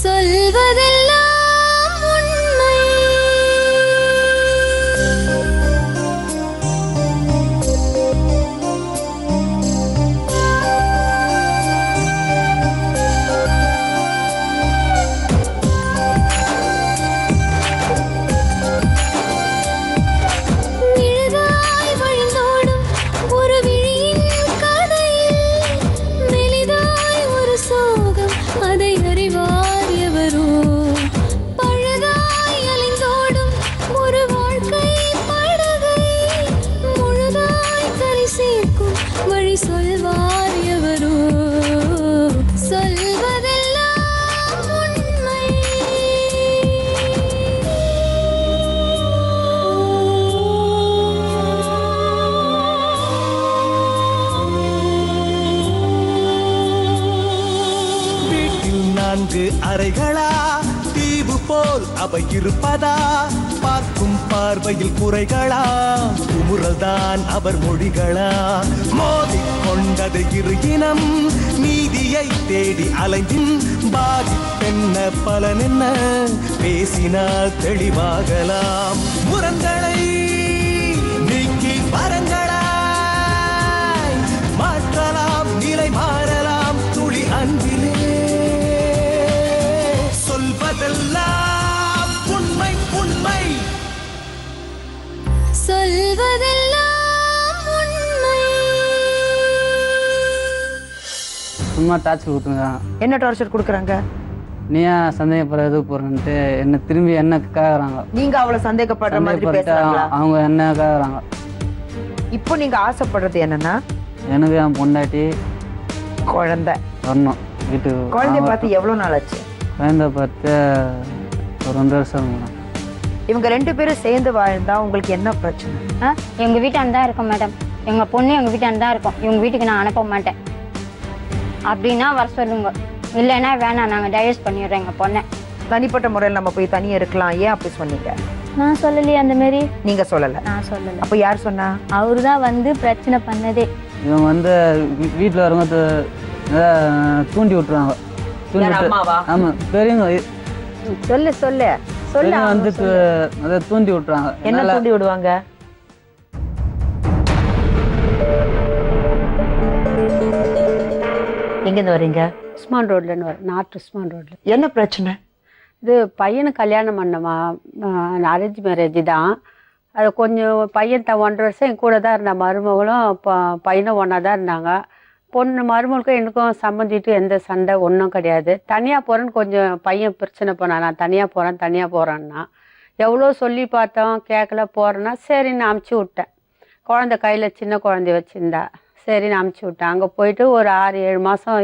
சொல்வதெல்லாம் உண்மை. நிழலாய் வழிந்தோடும் ஒரு விழியின் கதையில் மெலிதாய் ஒரு சோகம், அதை அறிவார் எவரோ. பழுதாய் அலைந்தோடும் ஒரு வாழ்க்கை படகை முழுதாய் கரை சேர்க்கும் வழி சொல்வார் எவரோ. சொல்வதெல்லாம் உண்மை. வீட்டில் 4 அறைகளா, தீவு போல் அவை இருப்பதா? பார்க்கும் பார்வையில் குறைகளா, குமுறல்தான் அவர் மொழிகளா? மோதிக் கொண்டது இரு இனம், நீதியை தேடி அலைந்தின் பாதிப்பென்ன பலனென்ன? பேசினால் தெளிவாகலாம். முரண்களை நீக்கி வரங்களாய் மாற்றலாம், நிலை மாறலாம் துளி அன்பிலே. சொல்வதெல்லாம் உண்மை உண்மை. சொல்வதெல்லாம் உண்மை. சும்மா டார்ச்சர் கொடுத்துங்க. என்ன டார்ச்சர் கொடுக்குறாங்க? நீ ஏன் சந்தேகப்படுற எதுக்கு போகிறேன்ட்டு என்ன திரும்பி என்ன கேட்குறாங்க. நீங்க அவளை சந்தேகப்படுற மாதிரி பேசுறாங்களா? அவங்க என்ன கேட்குறாங்க. இப்போ நீங்க ஆசைப்படுறது என்னன்னா, எனக்கு என் பொண்டாட்டி குழந்தை வரணும் வீட்டுக்கு. குழந்தைய பார்த்து எவ்வளவு நாள் ஆச்சு? குழந்தை பார்த்து ஒரு 2 வருஷம் மேடம். இவங்க 2 பேரும் சேர்ந்து வாழ்ந்தா உங்களுக்கு என்ன பிரச்சனை? எங்கள் வீட்டாண்ட தான் இருக்கும் மேடம். எங்கள் பொண்ணு எங்கள் வீட்டாண்ட தான் இருக்கும். இவங்க வீட்டுக்கு நான் அனுப்ப மாட்டேன். அப்படின்னா வர சொல்லுங்க, இல்லைன்னா வேணாம், நாங்கள் டைவர்ஸ் பண்ணிடுறோம் எங்கள் பொண்ணை. தனிப்பட்ட முறையில் நம்ம போய் தனியா இருக்கலாம், ஏன் அப்படி சொன்னீங்க? நான் சொல்லலையே அந்த மாரி. நீங்க சொல்லல? நான் சொல்லலை. அப்ப யார் சொன்னா? அவரு தான் வந்து பிரச்சனை பண்ணதே. இவங்க வந்து வீட்டில் வரவங்க தூண்டி விட்டுருவாங்க. தூண்டி விட்டு ஆமாம் பெரியவங்க சொல்லு சொல்லு சொல்லு. வந்து அதை தூண்டி விட்டுறாங்க. என்ன தூண்டி விடுவாங்க? எங்கேருந்து வரீங்க? உஸ்மான் ரோட்லன்னு வரும், நார்த் உஸ்மான் ரோட்ல. என்ன பிரச்சனை? இது பையனுக்கு கல்யாணம் பண்ணமா, அரேஞ்ச் மேரேஜ் தான். அது கொஞ்சம் பையன் 1.5 வருஷம் என் கூட தான் இருந்தான். மருமகளும் பையனும் ஒன்றா தான் இருந்தாங்க. பொண்ணு மருமகளுக்கும் எனக்கும் சம்மந்திட்டு எந்த சண்டை ஒன்றும் கிடையாது. தனியாக போகிறேன்னு கொஞ்சம் பையன் பிரச்சனை பண்ணான். நான் தனியாக போகிறேன்னா எவ்வளோ சொல்லி பார்த்தோம், கேட்கல. போகிறேன்னா சரின்னு அமுச்சு விட்டேன். குழந்தை கையில் சின்ன குழந்தைய வச்சுருந்தா சரின்னு அமுச்சு விட்டேன். அங்கே போயிட்டு ஒரு 6-7 மாதம்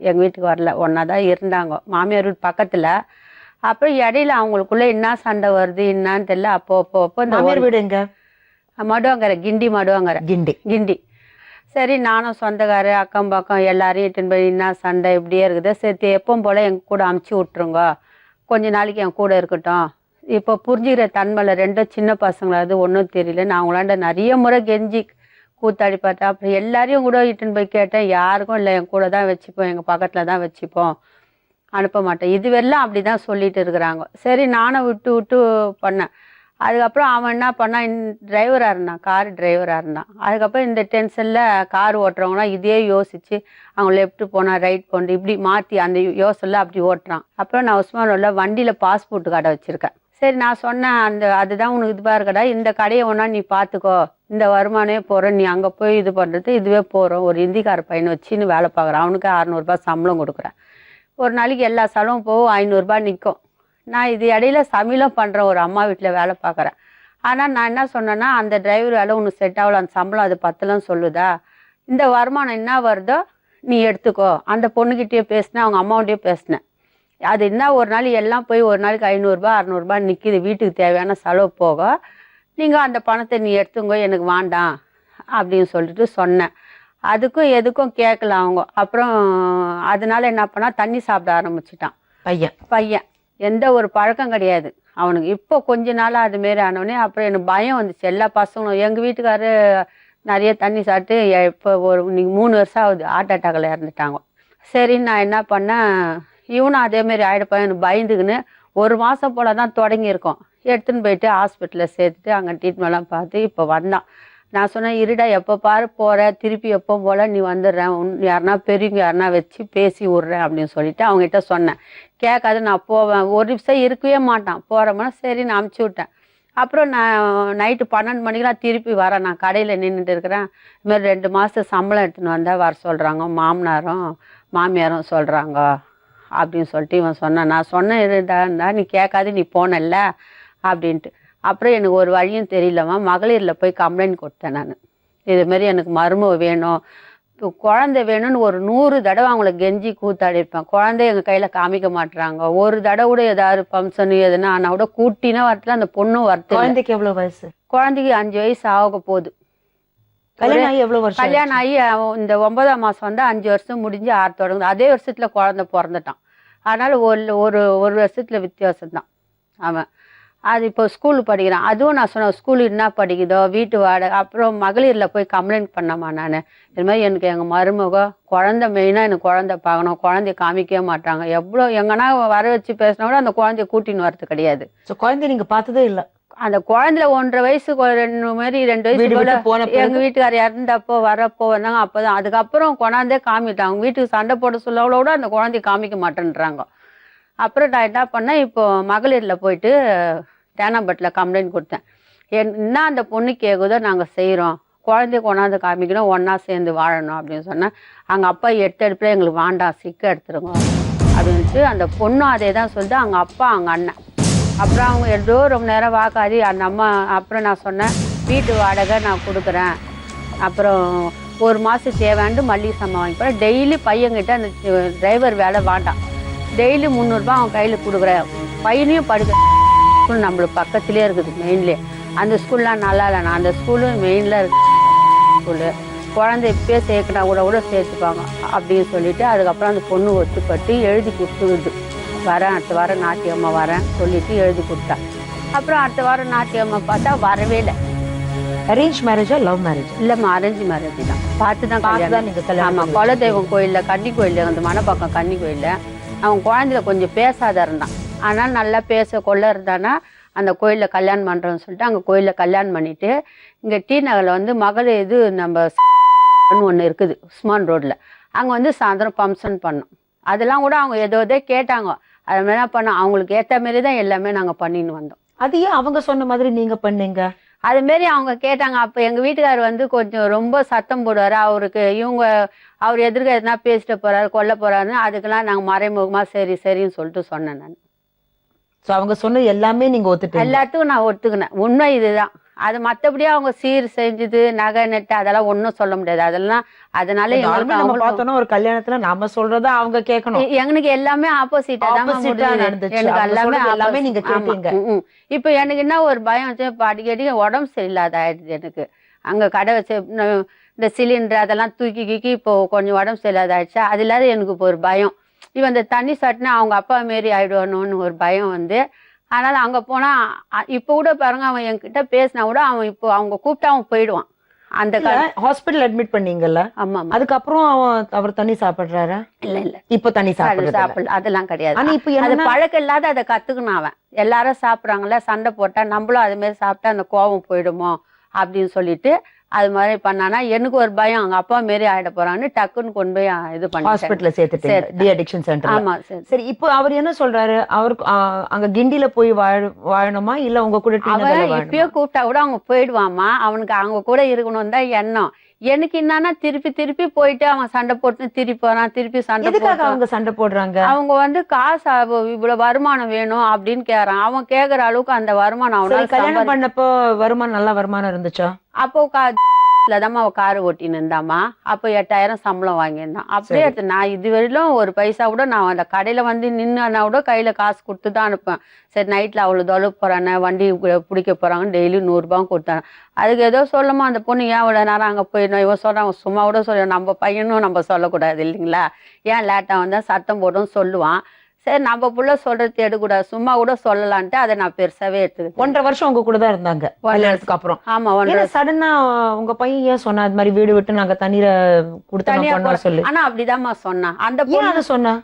எங்கள் வீட்டுக்கு வரல, ஒன்றா தான் இருந்தாங்க. மாமியார் வீட்டு பக்கத்தில். அப்புறம் இடையில அவங்களுக்குள்ளே என்ன சண்டை வருது என்னான்னு தெரியல. அப்போ இந்த வீடு எங்க? மடுவாங்கரை, கிண்டி மடுவாங்கரை. கிண்டி. சரி நானும் சொந்தக்கார அக்கம் பக்கம் எல்லாரையும் இட்டுன்னு போய் என்ன சண்டை இப்படியே இருக்குது, சரி எப்பவும் போல் எங்கள் கூட அமுச்சு விட்ருங்க, கொஞ்ச நாளைக்கு என் கூட இருக்கட்டும். இப்போ புரிஞ்சுக்கிற தன்மையில் 2 சின்ன பசங்களாவது ஒன்றும் தெரியல. நான் அவங்களாண்ட நிறைய முறை கெஞ்சி கூத்தாடி பார்த்தேன். அப்புறம் எல்லாரையும் கூட இட்டுன்னு போய் கேட்டேன். யாருக்கும் இல்லை, என் கூட தான் வச்சுப்போம், எங்கள் பக்கத்தில் தான் வச்சுப்போம், அனுப்ப மாட்டேன். இதுவெல்லாம் அப்படி தான் சொல்லிட்டு இருக்கிறாங்க. சரி நானும் விட்டு பண்ணேன். அதுக்கப்புறம் அவன் என்ன பண்ணான், டிரைவராக இருந்தான், கார் டிரைவராக இருந்தான். அதுக்கப்புறம் இந்த டென்ஷனில் கார் ஓட்டுறவங்களாம் இதே யோசித்து அவங்க லெஃப்ட் போனால் ரைட் போண்டு இப்படி மாற்றி அந்த யோசனில் அப்படி ஓட்டுறான். அப்புறம் நான் உஸ்மான் ரோட்ல வண்டியில் பாஸ்போர்ட் கடை வச்சுருக்கேன். சரி நான் சொன்னேன், அதுதான் உனக்கு இதுவாக இருக்கடா, இந்த கடையை ஒன்றா நீ பார்த்துக்கோ, இந்த வருமானமே போகிறேன், நீ அங்கே போய் இது பண்ணுறது இதுவே போகிறோம். ஒரு இந்திக்கார பையனை வச்சுன்னு வேலை பார்க்குறேன். அவனுக்கு 600 ரூபாய் சம்பளம் கொடுக்குறேன். ஒரு நாளைக்கு எல்லா செலவும் போகும், 500 ரூபாய் நிற்கும். நான் இது இடையில சமையலும் பண்ணுறேன், ஒரு அம்மா வீட்டில் வேலை பார்க்குறேன். ஆனால் நான் என்ன சொன்னேன்னா, அந்த டிரைவர் வேலை உனக்கு செட் ஆகல, அந்த சம்பளம் அது பத்தலன்னு சொல்லுதா, இந்த வருமானம் என்ன வருதோ நீ எடுத்துக்கோ. அந்த பொண்ணுக்கிட்டேயே பேசினேன், அவங்க அம்மாவுகிட்டயே பேசினேன். அது என்ன ஒரு நாள் எல்லாம் போய் ஒரு நாளைக்கு 500 ரூபாய் 600 ரூபாய் நிற்கிது, வீட்டுக்கு தேவையான செலவு போக, நீங்கள் அந்த பணத்தை நீ எடுத்துங்க, எனக்கு வேண்டாம் அப்படின்னு சொல்லிட்டு சொன்னேன். அதுக்கும் எதுக்கும் கேட்கல அவங்க. அப்புறம் அதனால என்ன பண்ணா, தண்ணி சாப்பிட ஆரம்பிச்சிட்டான் பையன். எந்த ஒரு பழக்கம் கிடையாது அவனுக்கு. இப்போ கொஞ்ச நாளாக அதுமாரி ஆனோடனே அப்புறம் எனக்கு பயம் வந்துச்சு. எல்லா பசங்களும் எங்கள் வீட்டுக்காரு நிறைய தண்ணி சாப்பிட்டு இப்போ இன்னைக்கு 3 வருஷம் ஆகுது, ஹார்ட் அட்டாக்கில் இறந்துட்டாங்க. சரி நான் என்ன பண்ணேன், இவனும் அதேமாரி ஆகிடுப்பான் எனக்கு பயந்துக்குன்னு 1 மாதம் போல தான் தொடங்கியிருக்கோம். எடுத்துன்னு போயிட்டு ஹாஸ்பிட்டலில் சேர்த்துட்டு அங்கே ட்ரீட்மெண்ட்லாம் பார்த்து இப்போ வந்தான். நான் சொன்னேன், இருடா எப்போ பாரு போகிற, திருப்பி எப்போ போல் நீ வந்துடுறேன், யாருனா பெரியவங்க யாருனா வச்சு பேசி விட்றேன் அப்படின்னு சொல்லிட்டு அவங்ககிட்ட சொன்னேன். கேட்காது, நான் போவேன், ஒரு நிமிஷம் இருக்கவே மாட்டான். போகிறோம்னா சரி நான் அமுச்சு விட்டேன். அப்புறம் நான் நைட்டு 12 மணிக்கெலாம் திருப்பி வரேன். நான் கடையில் நின்றுட்டு இருக்கிறேன். இதுமாதிரி 2 மாதம் சம்பளம் எடுத்துன்னு வந்தால் வர சொல்கிறாங்க, மாமனாரும் மாமியாரும் சொல்கிறாங்க அப்படின்னு சொல்லிட்டு இவன் சொன்னான். நான் சொன்னேன், இருந்தா நீ கேட்காது, நீ போனல்ல அப்படின்ட்டு. அப்புறம் எனக்கு ஒரு வழியும் தெரியலம்மா, மகளிரில் போய் கம்ப்ளைண்ட் கொடுத்தேன். நான் இதுமாரி எனக்கு மருமக வேணும், குழந்தை வேணும்னு ஒரு 100 தடவை அவங்கள கெஞ்சி கூத்தாடி இருப்பேன். குழந்தைய எங்கள் கையில் காமிக்க மாட்டுறாங்க. ஒரு தடவை கூட ஏதாவது ஃபங்க்ஷனு எதுனா ஆனால் கூட கூட்டினா வரத்துல அந்த பொண்ணும் வரது. குழந்தைக்கு எவ்வளவு வயசு? குழந்தைக்கு 5 வயசு ஆக போகுது. கல்யாணம் ஆகி எவ்வளவு வருஷம்? கல்யாணம் ஆகி இந்த 9ஆம் மாதம் வந்து 5 வருஷம் முடிஞ்சு 6 தொடங்குது. அதே வருஷத்துல குழந்தை பிறந்துட்டான். அதனால ஒரு வருஷத்துல வித்தியாசம்தான் அவன். அது இப்போ ஸ்கூலு படிக்கிறான். அதுவும் நான் சொன்னேன், ஸ்கூலு என்ன படிக்குதோ, வீட்டு வாடகை. அப்புறம் மகளிரில் போய் கம்ப்ளைண்ட் பண்ணாமா நான், இது மாதிரி எனக்கு எங்கள் மருமக குழந்தை மெயினாக எனக்கு குழந்தை பார்க்கணும், குழந்தைய காமிக்கவே மாட்டாங்க. எவ்வளோ எங்கன்னா வர வச்சு பேசினா கூட அந்த குழந்தைய கூட்டின்னு வரது கிடையாது. ஸோ குழந்தை நீங்க பார்த்ததே இல்லை? அந்த குழந்தைல 1.5 வயசு 2 வயசு போல எங்கள் வீட்டுக்காரர் இறந்தப்போ வரப்போ வந்தாங்க. அப்போதான் அதுக்கப்புறம் கொண்டாந்தே காமிட்டாங்க. அவங்க வீட்டுக்கு சண்டை போட சொல்லவளோ கூட அந்த குழந்தைய காமிக்க மாட்டேன்றாங்க. அப்புறம் நான் என்ன பண்ணேன், இப்போ மகளிரில் போயிட்டு தேனாம்பட்டில் கம்ப்ளைண்ட் கொடுத்தேன். என்ன அந்த பொண்ணு கேட்குதோ நாங்கள் செய்கிறோம், குழந்தைய கொண்டாந்து காமிக்கணும், ஒன்றா சேர்ந்து வாழணும் அப்படின்னு சொன்னேன். அங்கே அப்பா எடுப்பில் எங்களுக்கு வேண்டாம், சிக்க எடுத்துருங்க அப்படின்ட்டு அந்த பொண்ணும் அதே தான் சொல்லிட்டு அவங்க அப்பா அவங்க அண்ணன். அப்புறம் அவங்க ஏதோ ரொம்ப நேரம் வாக்காதி அந்த அம்மா. அப்புறம் நான் சொன்னேன், வீட்டு வாடகை நான் கொடுக்குறேன், அப்புறம் 1 மாதம் தேவையாண்டு மல்லிகை சாமான் வாங்கி போகிறேன். டெய்லி பையன்கிட்ட அந்த டிரைவர் வேலை வேண்டாம், டெய்லி 300 ரூபா அவன் கையில் கொடுக்குறேன். பையனையும் படிக்க ஸ்கூல் நம்மளுக்கு பக்கத்துலேயே இருக்குது, மெயின்லேயே. அந்த ஸ்கூல்லாம் நல்லா இல்லை, நான் அந்த ஸ்கூலு மெயினில் இருக்கு ஸ்கூலு. குழந்தை இப்பயே சேர்க்கனா கூட சேர்த்துப்பாங்க அப்படின்னு சொல்லிட்டு அதுக்கப்புறம் அந்த பொண்ணு ஒத்துப்பட்டு எழுதி கொடுத்துருது. வரேன், அடுத்த வாரம் நாட்டியம்மா வரேன் சொல்லிட்டு எழுதி கொடுத்தா. அப்புறம் அடுத்த வாரம் நாட்டியம்மா பார்த்தா வரவே இல்லை. அரேஞ்ச் மேரேஜா லவ் மேரேஜ்? இல்லைம்மா, அரேஞ்ச் மேரேஜ் தான். பார்த்து தான் கல்யாணம். ஆமாம், குலதெய்வம் கோயிலில், கன்னி கோயிலில், அந்த மணப்பக்கம் கன்னி கோயிலில். அவன் குழந்தையில கொஞ்சம் பேசாத இருந்தான். ஆனால் நல்லா பேச கொள்ள இருந்தானா அந்த கோயிலில் கல்யாணம் பண்ணுறோன்னு சொல்லிட்டு அங்கே கோயிலில் கல்யாணம் பண்ணிவிட்டு இங்கே டி நகரில் வந்து மகளிர் இது நம்ம ஒன்று இருக்குது உஸ்மான் ரோட்டில், அங்கே வந்து சாயந்தரம் ஃபங்க்ஷன் பண்ணோம். அதெல்லாம் கூட அவங்க ஏதோ கேட்டாங்க. அது மாதிரி என்ன பண்ணோம், அவங்களுக்கு ஏற்ற மாரி தான் எல்லாமே நாங்கள் பண்ணின்னு வந்தோம். அது ஏன் அவங்க சொன்ன மாதிரி நீங்க பண்ணீங்க? அதுமாரி அவங்க கேட்டாங்க. அப்போ எங்கள் வீட்டுக்காரர் வந்து கொஞ்சம் ரொம்ப சத்தம் போடுவார். அவருக்கு அவர் எதிர்க்க எதுனா பேசிட்டு போகிறாரு, கொல்ல போகிறாருன்னு அதுக்கெல்லாம் நாங்கள் மறைமுகமாக சரி சரின்னு சொல்லிட்டு சொன்னேன் நான். ஸோ அவங்க சொன்ன எல்லாமே நீங்க ஒத்துட்டு? எல்லாத்துக்கும் நான் ஒத்துக்கினேன். உண்மை இதுதான். அது மற்றபடியே அவங்க சீர் செஞ்சது நகை நட்டு அதெல்லாம் ஒன்றும் சொல்ல முடியாது. அதெல்லாம் அதனால நம்ம பார்த்தோம்னா ஒரு கல்யாணத்துல நாம சொல்றதா அவங்க கேட்கணும். எனக்கு எல்லாமே ஆப்போசிட்டா தான் நடந்துச்சு. எனக்கு எல்லாமே நீங்க கேட்டீங்க. இப்போ எனக்கு என்ன ஒரு பயம் வச்சு, இப்போ அடிக்கடி உடம்பு சரியில்லாத ஆயிடுது எனக்கு. அங்கே கடை வச்சு இந்த சிலிண்டர் அதெல்லாம் தூக்கி இப்போ கொஞ்சம் உடம்பு சரியில்லாத ஆயிடுச்சா, அது இல்லாத எனக்கு இப்போ ஒரு பயம். இவன் இந்த தண்ணி சட்டினா அவங்க அப்பா மாரி ஆயிடுவானோன்னு ஒரு பயம் வந்து. அதனால அங்கே போனால் இப்போ கூட பாருங்க, அவன் என்கிட்ட பேசினா கூட அவன் இப்போ அவங்க கூப்பிட்டா அவன் போயிடுவான். அந்த ஹாஸ்பிட்டல் அட்மிட் பண்ணீங்கல்ல? ஆமா. அதுக்கப்புறம் அவர் தண்ணி சாப்பிடுறாரா? இல்ல இப்போ தண்ணி சாப்பிடல அதெல்லாம் கிடையாது. ஆனா இப்ப அது பழக்கம் இல்லாத அதை கத்துக்கணும் அவன். எல்லாரும் சாப்பிட்றாங்கல்ல, சண்டை போட்டா நம்மளும் அது மாதிரி சாப்பிட்டா அந்த கோபம் போயிடுமோ அப்படின்னு சொல்லிட்டு அது மாதிரி பண்ணானா எனக்கு ஒரு பயம், அவங்க அப்பா மாரி ஆயிட போறான்னு டக்குன்னு கொண்டு போய் இது பண்ணி ஹாஸ்பிட்டல்ல சேர்த்துட்டு டி அடிக்ஷன் சென்டர். ஆமா. சரி, இப்போ அவர் என்ன சொல்றாரு? அவருக்கு அங்க கிண்டில போய் வாழணுமா இல்ல உங்க கூட? இப்பயோ கூப்பிட்டா கூட அவங்க போயிடுவாமா. அவனுக்கு அவங்க கூட இருக்கணும் தான் எண்ணம். எனக்கு என்னன்னா திருப்பி போயிட்டு அவன் சண்டை போட்டு திருப்பி போறான், திருப்பி சண்டை போட்டு. அவங்க சண்டை போடுறாங்க. அவங்க வந்து காசு இவ்வளவு வருமானம் வேணும் அப்படின்னு கேக்குறான். அவன் கேக்குற அளவுக்கு அந்த வருமானம் அவனால. கல்யாணம் பண்ணப்போ வருமானம் நல்ல வருமானம் இருந்துச்சா? அப்போ தான் அவ காரு ஓட்டின்னு இருந்தாமா. அப்போ 8000 சம்பளம் வாங்கியிருந்தான். அப்படியே எடுத்து நான் இதுவரையிலும் ஒரு பைசா கூட நான் அந்த கடையில வந்து நின்னா கூட கையில காசு கொடுத்து தான் அனுப்பேன். சரி நைட்ல அவ்வளவு தொலைவு போறானே, வண்டி பிடிக்க போறாங்க, டெய்லி 100 ரூபாய் கொடுத்தாங்க. அதுக்கு ஏதோ சொல்லுமா அந்த பொண்ணு, ஏன் இவ்வளவு நேரம் அங்க போயிடணும், இவன் சொல்றான் சும்மா கூட சொல்ல, நம்ம பையனும் நம்ம சொல்லக்கூடாது இல்லைங்களா, ஏன் லேட்டா வந்தா சத்தம் போடும் சொல்லுவான். சரி நம்ம புள்ள சொல்றது எடுக்கூடாது, சும்மா கூட சொல்லலான்ட்டு அதை நான் பெருசாவே எடுத்துக்கிட்டேன். 1.5 வருஷம் உங்க கூட தான் இருந்தாங்க கல்யாணத்துக்கு அப்புறம்? ஆமா. சடனா உங்க பையன் ஏன் சொன்னா அது மாதிரி வீடு விட்டு நாங்க தண்ணீரை கொடுத்தா சொல்லு? ஆனா அப்படிதாம்மா சொன்னான் அந்த பொண்ணு. சொன்னா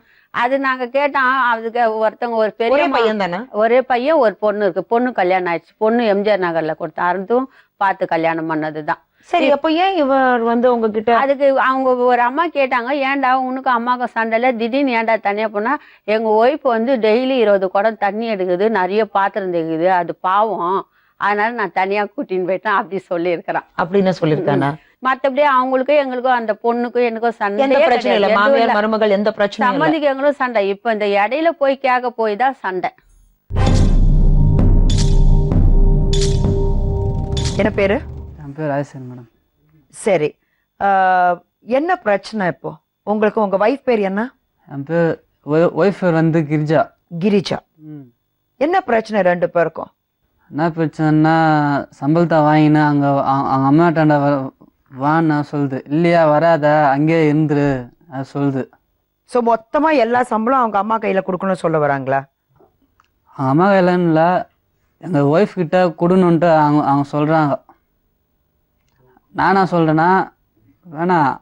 அது நாங்க கேட்டோம். அதுக்கு ஒருத்தவங்க ஒரு பெரிய ஒரே பையன் தானே? ஒரே பையன் ஒரு பொண்ணு இருக்கு. பொண்ணு கல்யாணம் ஆயிடுச்சு. பொண்ணு எம்ஜிஆர் நகர்ல கொடுத்தா, அதுவும் பார்த்து கல்யாணம் பண்ணதுதான். சரி, அப்ப ஏன் இவர் வந்து உங்ககிட்ட? அதுக்கு அவங்க ஒரு அம்மா கேட்டாங்க, ஏன்டா உனக்கு அம்மாவுக்கு சண்டையில திடீர்னு ஏன்டா தனியா போனா? எங்க ஒய்ஃப் வந்து டெய்லி 20 குடம் தண்ணி எடுக்குது, நிறைய பாத்திரம் தேக்குது, அது பாவம், அதனால நான் தனியா கூட்டின்னு போயிட்டேன் அப்படி சொல்லியிருக்கிறான். அப்படின்னு சொல்லியிருக்கானா? மத்தபடி அவங்களுக்கும் எங்களுக்கும் அந்த பொண்ணுக்கும் எனக்கும் சண்டை எந்த பிரச்சனை இல்ல, மாமியார் மருமகள் எந்த பிரச்சனை இல்ல, சம்மந்திக்கு எங்களும் சண்டை. இப்ப இந்த இடையில போய் கேட்க போய் தான் சண்டை. என்ன பேரு? என் பேர் ராஜசேகர் மேடம். சரி, என்ன பிரச்சனை இப்போ உங்களுக்கு? உங்க வைஃப் பேர் என்ன? என் பேர் ஒய்ஃப் பேர் வந்து கிரிஜா. கிரிஜா. என்ன பிரச்சனை ரெண்டு பேருக்கும்? என்ன பிரச்சனைன்னா, சம்பளத்தை வாங்கினா அங்கே அவங்க அம்மாட்டாண்ட வான்னு சொல்லுது. இல்லையா வராத, அங்கேயே இருந்துரு அது சொல்லுது. ஸோ மொத்தமா எல்லா சம்பளம் அவங்க அம்மா கையில கொடுக்கணும்னு சொல்ல வராங்களா? அவங்க அம்மா கையிலன்னு இல்லை, எங்கள் ஒய்ஃப் கிட்ட கொடுணுன்ட்டு அவங்க சொல்கிறாங்க. நானா சொல்கிறேன்னா, வேணாம்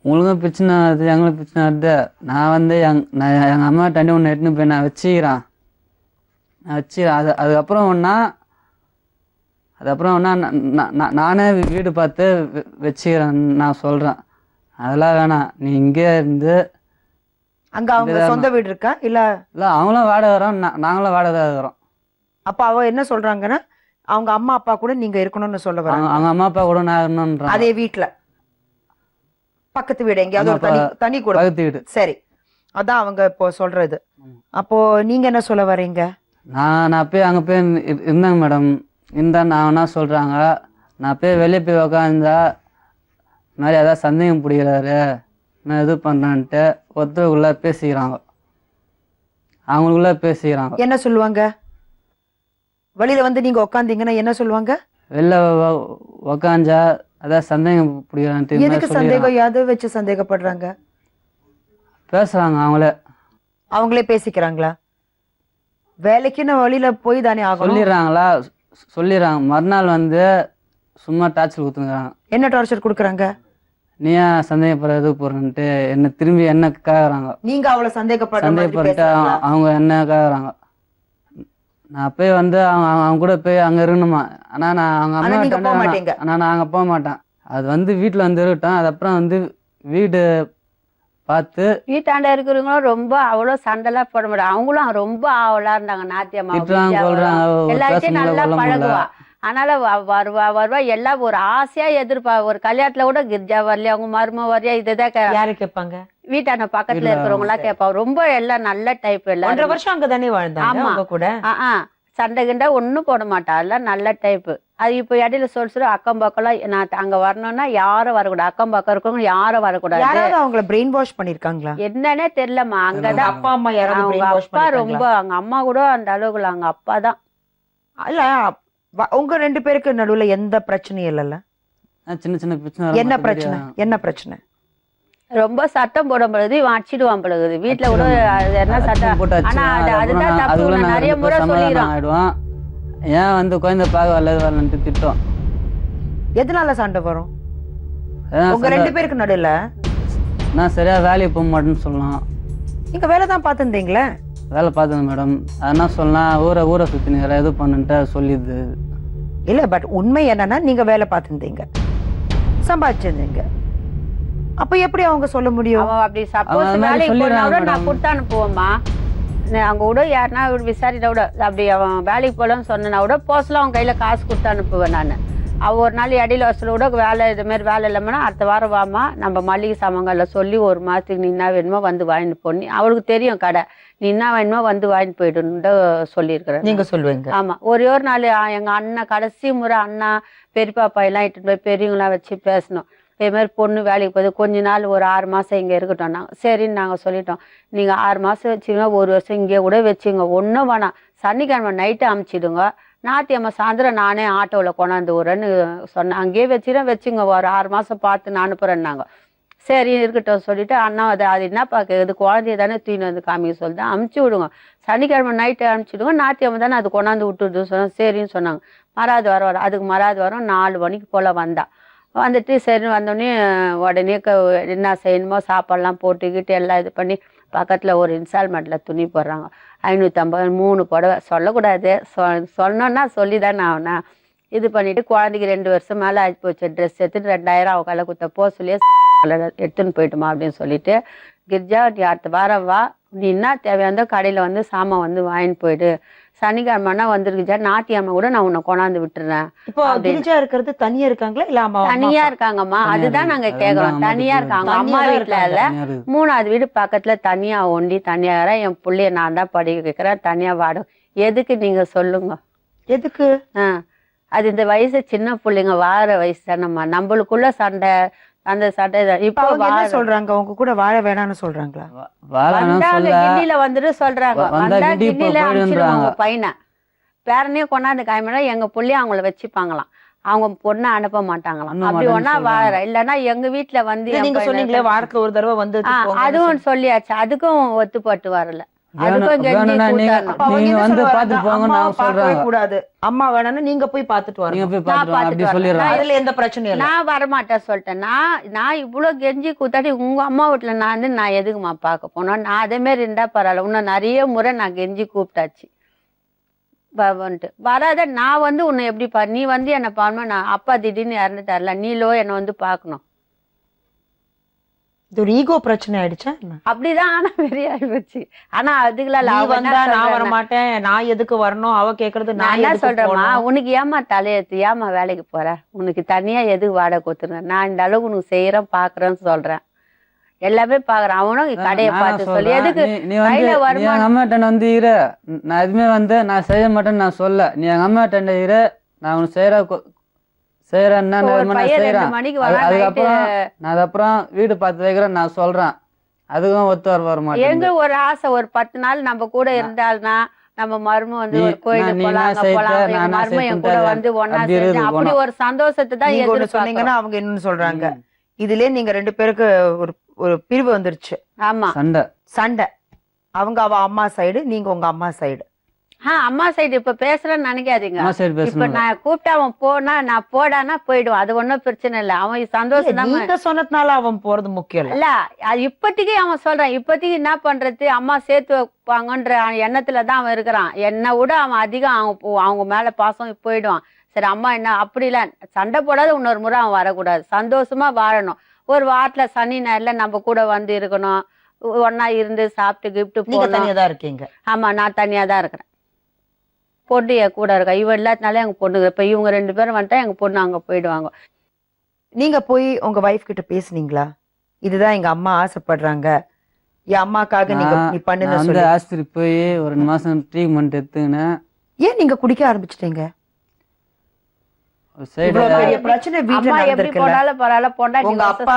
உங்களுக்கும் பிரச்சனை வருது எங்களுக்கு பிரச்சனை வருது, நான் வந்து எங்கள் அம்மா தண்ணி ஒன்று எடுத்துன்னு போய் நான் வச்சுக்கிறேன். அதுக்கப்புறம் நானே வீடு பார்த்து வச்சுக்கிறேன் நான் சொல்கிறேன். அதெல்லாம் வேணாம், நீ இங்கே இருந்து. அங்க அவங்க சொந்த வீடு இருக்கா இல்ல? இல்லை, அவங்களும் வாடகை வரோம், நாங்களும் வாடகை இருக்கிறோம். அப்ப அவ என்ன சொல்றாங்கன்னா, அவங்க அம்மா அப்பா கூட நீங்க இருக்கணும்னு சொல்ல வராங்க. அவங்க அம்மா அப்பா கூட நான் இருக்கணும்ன்ற. அதே வீட்டுல பக்கத்து வீடு எங்கேயாவது ஒரு தனி கூட பக்கத்து வீடு. சரி, அதான் அவங்க இப்போ சொல்றது. அப்போ நீங்க என்ன சொல்ல வர்றீங்க? நான் போய் அங்கே போய் இருந்தேங்க மேடம். இருந்தால் நான் என்ன சொல்கிறாங்க, நான் போய் வெளியே போய் உக்காந்தா இந்த மாதிரி ஏதாவது சந்தேகம் பிடிக்கிறாரு, நான் இது பண்ணுறேன்ட்டு ஒருத்தருக்குள்ளே பேசிக்கிறாங்க. அவங்களுக்குள்ள பேசிக்கிறாங்க. என்ன சொல்லுவாங்க? வெளியில வந்து நீங்க உக்காந்தீங்கன்னா என்ன சொல்லுவாங்க? வெளில உக்காந்தா அதாவது சந்தேகம் பிடிக்கிறான்ட்டு. எதுக்கு சந்தேகம்? எதை வச்சு சந்தேகப்படுறாங்க? பேசுகிறாங்க அவங்களே பேசிக்கிறாங்களா? வேலைக்குன்னு வெளியில போய் தானே ஆகணும். சொல்லிடுறாங்க. மறுநாள் வந்து சும்மா டார்ச்சர் கொடுத்துருக்காங்க. என்ன டார்ச்சர் கொடுக்குறாங்க? நீ ஏன் சந்தேகப்படுற எதுக்கு போறேன்ட்டு என்ன திரும்பி என்ன கேக்குறாங்க. நீங்க அவளை சந்தேகப்பட்டு அவங்க என்ன கேக்குறாங்க. நான் போய் வந்து அவங்க கூட போய் அங்க இருக்கணுமா? ஆனா நான் அவங்க அம்மா நான் அங்க போக மாட்டேன். அது வந்து வீட்டுல வந்து இருக்கட்டும். அதுக்கப்புறம் வந்து வீடு பார்த்து வீட்டாண்ட இருக்கிறவங்களும் ரொம்ப அவ்வளோ சண்டைலாம் போட மாட்டாங்க. அவங்களும் ரொம்ப ஆவலா இருந்தாங்க. நாத்தியம்மா எல்லாத்தையும் நல்லா பழகுவா. அதனால வருவா எல்லாம் ஒரு ஆசையா எதிர்ப்பா. ஒரு கல்யாணத்துல கூட கிரிஜா வரலையா, அவங்க மரும வரலையா, இதுதான் யாரு கேட்பாங்க? வீட்டாண்ட பக்கத்துல இருக்கிறவங்க எல்லாம் கேட்பா. ரொம்ப எல்லாம் நல்ல டைப். எல்லாம் 1.5 வருஷம் அங்கதானே வாழ்ந்தாங்க. ஆமா கூட சண்டை கிண்டா ஒன்னும் போட மாட்டா. எல்லாம் நல்ல டைப்பு. அது இப்போ இடையில சொல்ற அக்கம் பக்கம்லாம் நான் அங்க வரணும்னா யாரும் வரக்கூடாது, அக்கம் பக்கம் இருக்கவங்க யாரும் வரக்கூடாது. அவங்கள பிரெயின் வாஷ் பண்ணிருக்காங்களா என்னன்னே தெரியலம்மா. அங்கதான் அப்பா அம்மா அவங்க அப்பா ரொம்ப, அவங்க அம்மா கூட அந்த அளவுக்குல, அவங்க அப்பா தான். இல்ல உங்க 2 பேருக்கு நடுவுல எந்த பிரச்சனையும் இல்லல்ல? சின்ன சின்ன பிரச்சனை. என்ன பிரச்சனை? ரொம்ப சட்டம் போடும் பொழுது இவன் அடிச்சிடுவான் பழகுது வீட்டுல கூட. என்ன சட்டம்? ஆனா அதுதான் தப்பு. நிறைய முறை சொல்லிடுவான். ஏன் வந்து குழந்தை பார்க்க வரலன்ட்டு திட்டம். எதனால சண்டை வரும் உங்க 2 பேருக்கு நடுவுல? நான் சரியா வேலைக்கு போக மாட்டேன்னு சொல்லலாம். நீங்க வேலை தான் பார்த்துருந்தீங்களே? வேலை பார்த்தேன் மேடம். என்ன சொல்லலாம், ஊரை சுத்தினுங்கிற இது பண்ணுன்ட்டு சொல்லிடுது. இல்ல பட் உண்மை என்னன்னா நீங்க வேலை பார்த்துருந்தீங்க, சம்பாதிச்சிருந்தீங்க. அப்ப எப்படி அவங்க சொல்ல முடியும்? அப்படி சப்போஸ் வேலைக்கு போனா நான் கொடுத்து அனுப்புவோம்மா. அங்க கூட யாருன்னா விசாரிட்டா கூட அப்படி அவன் வேலைக்கு போலன்னு சொன்னா கூட போஸ்ட்ல அவன் கையில காசு கொடுத்து அனுப்புவேன் நான். அவ ஒரு நாள் இடையில வசூல கூட வேலை இது மாதிரி வேலை இல்லாமனா அடுத்த வாரம் வாமா நம்ம மளிகை சாமான்ல சொல்லி 1 மாசத்துக்கு நீ என்ன வேணுமோ வந்து வாங்கிட்டு போனி. அவளுக்கு தெரியும் கடை, நீ என்ன வேணுமோ வந்து வாங்கிட்டு போயிடுன்னு சொல்லியிருக்கிறேன். நீங்க சொல்லுவீங்க? ஆமா. ஒரே ஒரு நாள் எங்க அண்ணன் கடைசி முறை அண்ணா பெரியப்பா எல்லாம் இட்டு போய் பெரியவங்களாம் வச்சு பேசணும். இதே மாதிரி பொண்ணு வேலைக்கு போகுது, கொஞ்ச நாள் ஒரு 6 மாசம் இங்க இருக்கட்டும். நாங்க சரின்னு நாங்க சொல்லிட்டோம். நீங்க 6 மாசம் வச்சுங்க, 1 வருஷம் இங்கே கூட வச்சுங்க, ஒன்றும் வேணாம். சனிக்கிழமை நைட்டு அமுச்சிடுங்க, ஞாயிற்றுக்கிழமை சாயந்தரம் நானே ஆட்டோவில் கொண்டாந்து விட்றேன்னு சொன்னேன். அங்கேயே வச்சுங்க, ஒரு 6 மாசம் பார்த்து நான் அனுப்புறேன்னாங்க. சரி இருக்கட்டும் சொல்லிட்டு அண்ணா அது என்னப்பா இது குழந்தைய தானே தூக்கின்னு வந்து காமிக்க சொல்லிட்டு அமுச்சு விடுங்க. சனிக்கிழமை நைட்டு அனுப்பிச்சிடுங்க, ஞாயிற்றுக்கிழமை தானே அது கொண்டாந்து விட்டுடுன்னு சொன்னேன். சரின்னு சொன்னாங்க. மறாவது வாரம் அதுக்கு மறாவது வாரம் 4 மணிக்கு போல வந்தா. வந்துட்டு சரி வந்தோடனே உடனே என்ன செய்யணுமோ சாப்பாடெல்லாம் போட்டுக்கிட்டு எல்லாம் இது பண்ணி பக்கத்தில் ஒரு இன்ஸ்டால்மெண்ட்டில் துணி போடுறாங்க 550 3 புடவை. சொல்லக்கூடாது, சொன்னோன்னா சொல்லி தானே ஆகணும். இது பண்ணிவிட்டு குழந்தைக்கு 2 வருஷம் மேலே ஆகி போச்சு. ட்ரெஸ் எடுத்துட்டு 2000 அவள் கையில் கொடுத்த போ சொல்லியே எடுத்துன்னு போயிட்டுமா அப்படின்னு சொல்லிட்டு, கிரிஜா நீ அடுத்த வாரம் வா, நீ என்ன தேவையானதோ கடையில் வந்து சாமான் வந்து வாங்கிட்டு போயிடு, சனிக்கிழமைனா வந்துருக்குச்சா ஞாயிற்றுக்கிழமை கூட நான் உன்னை கொண்டாந்து விட்டுறேன். இப்போ கிரிஜா இருக்கிறது தனியா இருக்காங்களா இல்ல அம்மா? தனியா இருக்காங்கம்மா. அதுதான் நாங்க கேக்குறோம். தனியா இருக்காங்க, அம்மா வீட்டுல இல்ல, 3வது வீடு பக்கத்துல தனியா ஒண்டி தனியா. என் பிள்ளைய நான் தான் படிக்க வைக்கிறேன், தனியா வாடும். எதுக்கு நீங்க சொல்லுங்க? எதுக்கு? அது இந்த வயசு சின்ன பிள்ளைங்க வாழற வயசு தானம்மா. நம்மளுக்குள்ள சண்டை, அந்த சண்டை. இப்போ என்ன சொல்றாங்க? உங்க கூட வாழ வேணாம்னு சொல்றாங்களா? கிண்டில வந்துட்டு சொல்றாங்க, வந்தா கிண்டில அனுப்பிச்சிருவாங்க பையனை. பேரனையும் கொண்டாந்து காய்மனா எங்க புள்ளைய அவங்கள வச்சுப்பாங்களாம், அவங்க பொண்ணை அனுப்ப மாட்டாங்களாம். அப்படி ஒன்னா வாழற இல்லன்னா எங்க வீட்டுல வந்து நீங்க சொன்னீங்களே வாரத்துக்கு ஒரு தடவை வந்து, அதுவும் சொல்லியாச்சு. அதுக்கும் ஒத்துப்பட்டு வரல. கூடாது அம்மா வேணும்னு நீங்க போய் பாத்துட்டு வரணும். எந்த பிரச்சனையும் நான் வரமாட்டேன் சொல்லிட்டேன். நான் இவ்வளவு கெஞ்சி கூத்தாடி உங்க அம்மா வீட்டுல நான் எதுக்குமா பாக்க போனோம்? நான் அதே மாதிரி இருந்தா பரவாயில்ல. இன்னும் நிறைய முறை நான் கெஞ்சி கூப்பிட்டாச்சு வந்துட்டு வராத. நான் வந்து உன்னை எப்படி நீ வந்து என்ன பாருமா, நான் அப்பா திடீர்னு இறந்துட்டார்ல, நீலோ என்னை வந்து பாக்கணும். இது ஒரு ஈகோ பிரச்சனை ஆயிடுச்சா? அப்படிதான். ஆனா பெரிய ஆயிடுச்சு. ஆனா அதுக்குலாம் நான் வர மாட்டேன், நான் எதுக்கு வரணும்? அவ கேக்குறது நான் என்ன சொல்றேம்மா, உனக்கு ஏமா தலையெழுத்து, ஏமா வேலைக்கு போற, உனக்கு தனியா எதுக்கு வாடகை கொடுத்துருங்க, நான் இந்த அளவுக்கு உனக்கு செய்யறேன் பாக்குறேன்னு சொல்றேன். எல்லாமே பாக்குறேன். அவனும் கடையை பார்த்து சொல்லி எதுக்கு அம்மாட்ட வந்து இரு, நான் எதுவுமே வந்து நான் செய்ய மாட்டேன்னு நான் சொல்ல, நீ எங்க அம்மாட்ட இரு, நான் உனக்கு அதுக்கப்புறம் வீடு பார்த்து வைக்கிறேன் நான் சொல்றேன். அதுக்கும் ஒத்து வர மாட்டேன். எங்க ஒரு ஆசை, ஒரு 10 நாள் நம்ம கூட இருந்தால்னா நம்ம மருமம் வந்து ஒரு கோயிலுக்கு போலாம், மருமம் என் கூட வந்து ஒன்னா சேர்ந்து அப்படி ஒரு சந்தோஷத்தை தான் சொன்னீங்கன்னா அவங்க என்னன்னு சொல்றாங்க. இதுலயே நீங்க 2 பேருக்கு ஒரு பிரிவு வந்துருச்சு. ஆமா, சண்டை. அவங்க அவ அம்மா சைடு, நீங்க உங்க அம்மா சைடு. அம்மா சைடு இப்ப பேசுறேன்னு நினைக்காதீங்க. இப்ப நான் கூப்பிட்டு அவன் போனா நான் போடானா போயிடுவான், அது ஒன்னும் பிரச்சனை இல்ல. அவன் சந்தோஷம் தான். நீங்க சொன்னதுனால அவன் போறது முக்கியம் இல்ல. அது இப்போதைக்கு அவன் சொல்றான். இப்போதைக்கு என்ன பண்றது, அம்மா சேர்த்து வைப்பாங்கன்ற எண்ணத்துலதான் அவன் இருக்கிறான். என்னை விட அவன் அதிகம் அவங்க மேல பாசம் போயிடுவான். சரி அம்மா என்ன அப்படி இல்ல, சண்டை போடாத இன்னொரு முறை அவன் வரக்கூடாது, சந்தோஷமா வாழணும். ஒரு வாரத்துல சனி ஞாயிறுல நம்ம கூட வந்து இருக்கணும், ஒன்னா இருந்து சாப்பிட்டு கிஃப்ட் தனியாதான் இருக்கீங்க? ஆமா, நான் தனியா தான் இருக்கிறேன். பொண்ணு என் கூட இருக்கா. இவன் இல்லாதனால எங்க பொண்ணு. இப்ப இவங்க 2 பேரும் வந்துட்டா எங்க பொண்ணு அங்க போயிடுவாங்க. நீங்க போய் உங்க வைஃப் கிட்ட பேசுனீங்களா? இதுதான் எங்க அம்மா ஆசைப்படுறாங்க, என் அம்மாக்காக நீ பண்ணுங்க சொல்லி? ஆஸ்பத்திரி போய் ஒரு 2 மாசம் ட்ரீட்மெண்ட் எடுத்துக்கினேன். ஏன் நீங்க குடிக்க ஆரம்பிச்சிட்டீங்க? பிரச்சனை உங்க அப்பா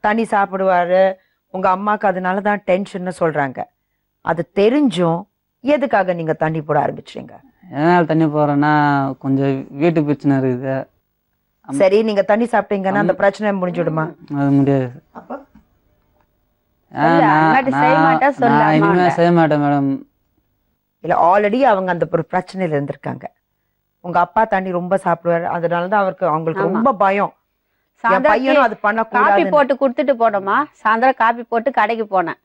தண்ணி சாப்பிடுவாரு, உங்க அம்மாக்கு அதனாலதான் டென்ஷன் சொல்றாங்க. அது தெரிஞ்சும் எதுக்காக நீங்க தண்ணி போட ஆரம்பிச்சீங்க? எதனால தண்ணி போறேன்னா கொஞ்சம் வீட்டு பிரச்சனை இருக்குது. சரி, நீங்க தண்ணி சாப்பிட்டீங்கன்னா அந்த பிரச்சனை முடிஞ்சிடுமா? அது முடியாது. செய்ய மாட்டேன் மேடம். இல்ல, ஆல்ரெடி அவங்க அந்த ஒரு பிரச்சனையில இருந்திருக்காங்க. உங்க அப்பா தண்ணி ரொம்ப சாப்பிடுவாரு, அதனாலதான் அவங்களுக்கு ரொம்ப பயம். அது பண்ண காப்பி போட்டு குடுத்துட்டு போனோமா, சாயந்தரம் காப்பி போட்டு கடைக்கு போனேன்.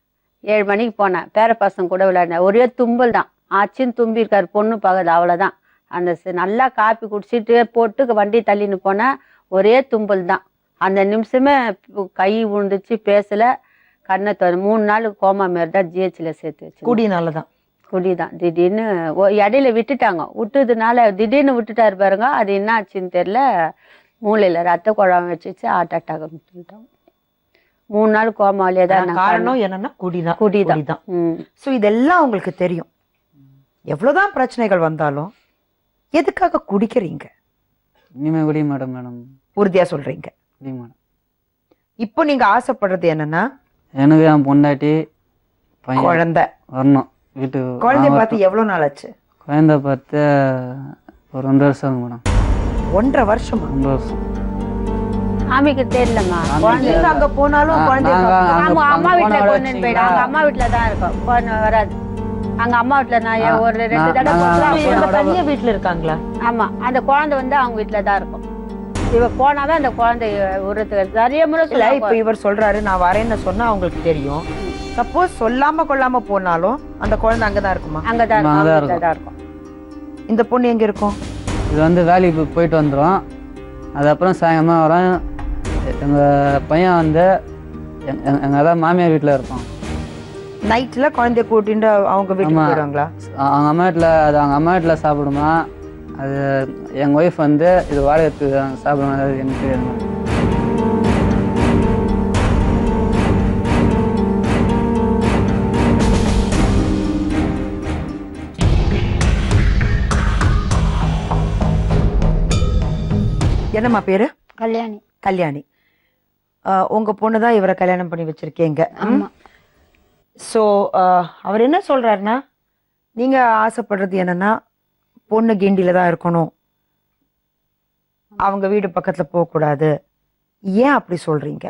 7 மணிக்கு போனேன். பேர பசங்க கூட விளையாடினேன். ஒரே தும்பல் தான், ஆச்சின்னு தும்பி இருக்காரு, பொண்ணு பகது அவ்வளவுதான். அந்த நல்லா காப்பி குடிச்சிட்டு போட்டு வண்டி தள்ளின்னு போனேன், ஒரே தும்பல் தான். அந்த நிமிஷமே கை விழுந்துச்சு, பேசல, கண்ணை 3 நாள் கோமா மாரி தான் ஜிஹெச்ல சேர்த்து வச்சு. குடினாலதான். குடிதான். திடீர்னு இடையில விட்டுட்டாங்க. விட்டதுனால திடீர்னு விட்டுட்டாரு பாருங்க, அது என்ன ஆச்சுன்னு தெரியல, மூளையில ரத்த குழாம் வச்சுச்சு, ஹார்ட் அட்டாக் விட்டுட்டாங்க. 3 நாள் கோமாலே தான். காரணம் என்னன்னா குடிதான். சோ இதெல்லாம் உங்களுக்கு தெரியும். எவ்வளவுதான் பிரச்சனைகள் வந்தாலும் எதுக்காக குடிக்கிறீங்க? இனிமே குடிக்க மாட்டேன் மேடம். உறுதியா சொல்றீங்க? இப்போ நீங்க ஆசைப்படுறது என்னன்னா, எனக்கு என் பொண்டாட்டி குழந்தை வரணும் வீட்டுக்கு. குழந்தைய பார்த்து எவ்வளவு நாள் ஆச்சு? குழந்தை பார்த்து ஒரு 2 வருஷம் மேடம். 1.5 வருஷமா? 2 வருஷம். ஆமிக்கு தெரியலம்மா. அங்க போனாலும் அம்மா வீட்டுல கொண்டு போயிடும். அங்க அம்மா வீட்டுல தான் இருக்கும், வராது. அங்க அம்மா வீட்டுல நான் ஒரு 2 தடவை தனியா வீட்டுல இருக்காங்களா? ஆமா, அந்த குழந்தை வந்து அவங்க வீட்டுல தான் இருக்கும். இவ போனாதான் அந்த குழந்தை உரத்துக்கு நிறைய முறை. இப்ப இவர் சொல்றாரு நான் வரேன்னு சொன்னா அவங்களுக்கு தெரியும். சப்போஸ் சொல்லாம கொள்ளாம போனாலும் அந்த குழந்தை அங்கதான் இருக்குமா? அங்கதான் இருக்கும், அங்கதான் அவங்க வீட்டுல தான் இருக்கும். இந்த பொண்ணு எங்க இருக்கும்? இது வந்து வேலைக்கு போயிட்டு வந்துடும். அதுக்கப்புறம் சாயங்காலமாக வரோம். எங்கள் பையன் வந்து எங்கள் அதான் மாமியார் வீட்டில் இருப்பான். நைட்ல குழந்தைய கூட்டிட்டு அவங்க வீட்டுக்கு போயிடுவாங்களா? அவங்க அம்மா வீட்டில் அது அவங்க அம்மா வீட்டில் சாப்பிடுமா. அது எங்கள் ஒய்ஃப் வந்து இது வாடகைக்கு சாப்பிடுமா, அது எனக்கு தெரியாது. என்னம்மா பேரு? கல்யாணி. கல்யாணி. உங்க பொண்ணுதான் இவரை கல்யாணம் பண்ணி வச்சிருக்கீங்க. ஆமா. ஸோ அவர் என்ன சொல்றாருன்னா, நீங்க ஆசைப்படுறது என்னன்னா பொண்ணு கிண்டியில தான் இருக்கணும், அவங்க வீடு பக்கத்துல போக கூடாது. ஏன் அப்படி சொல்றீங்க?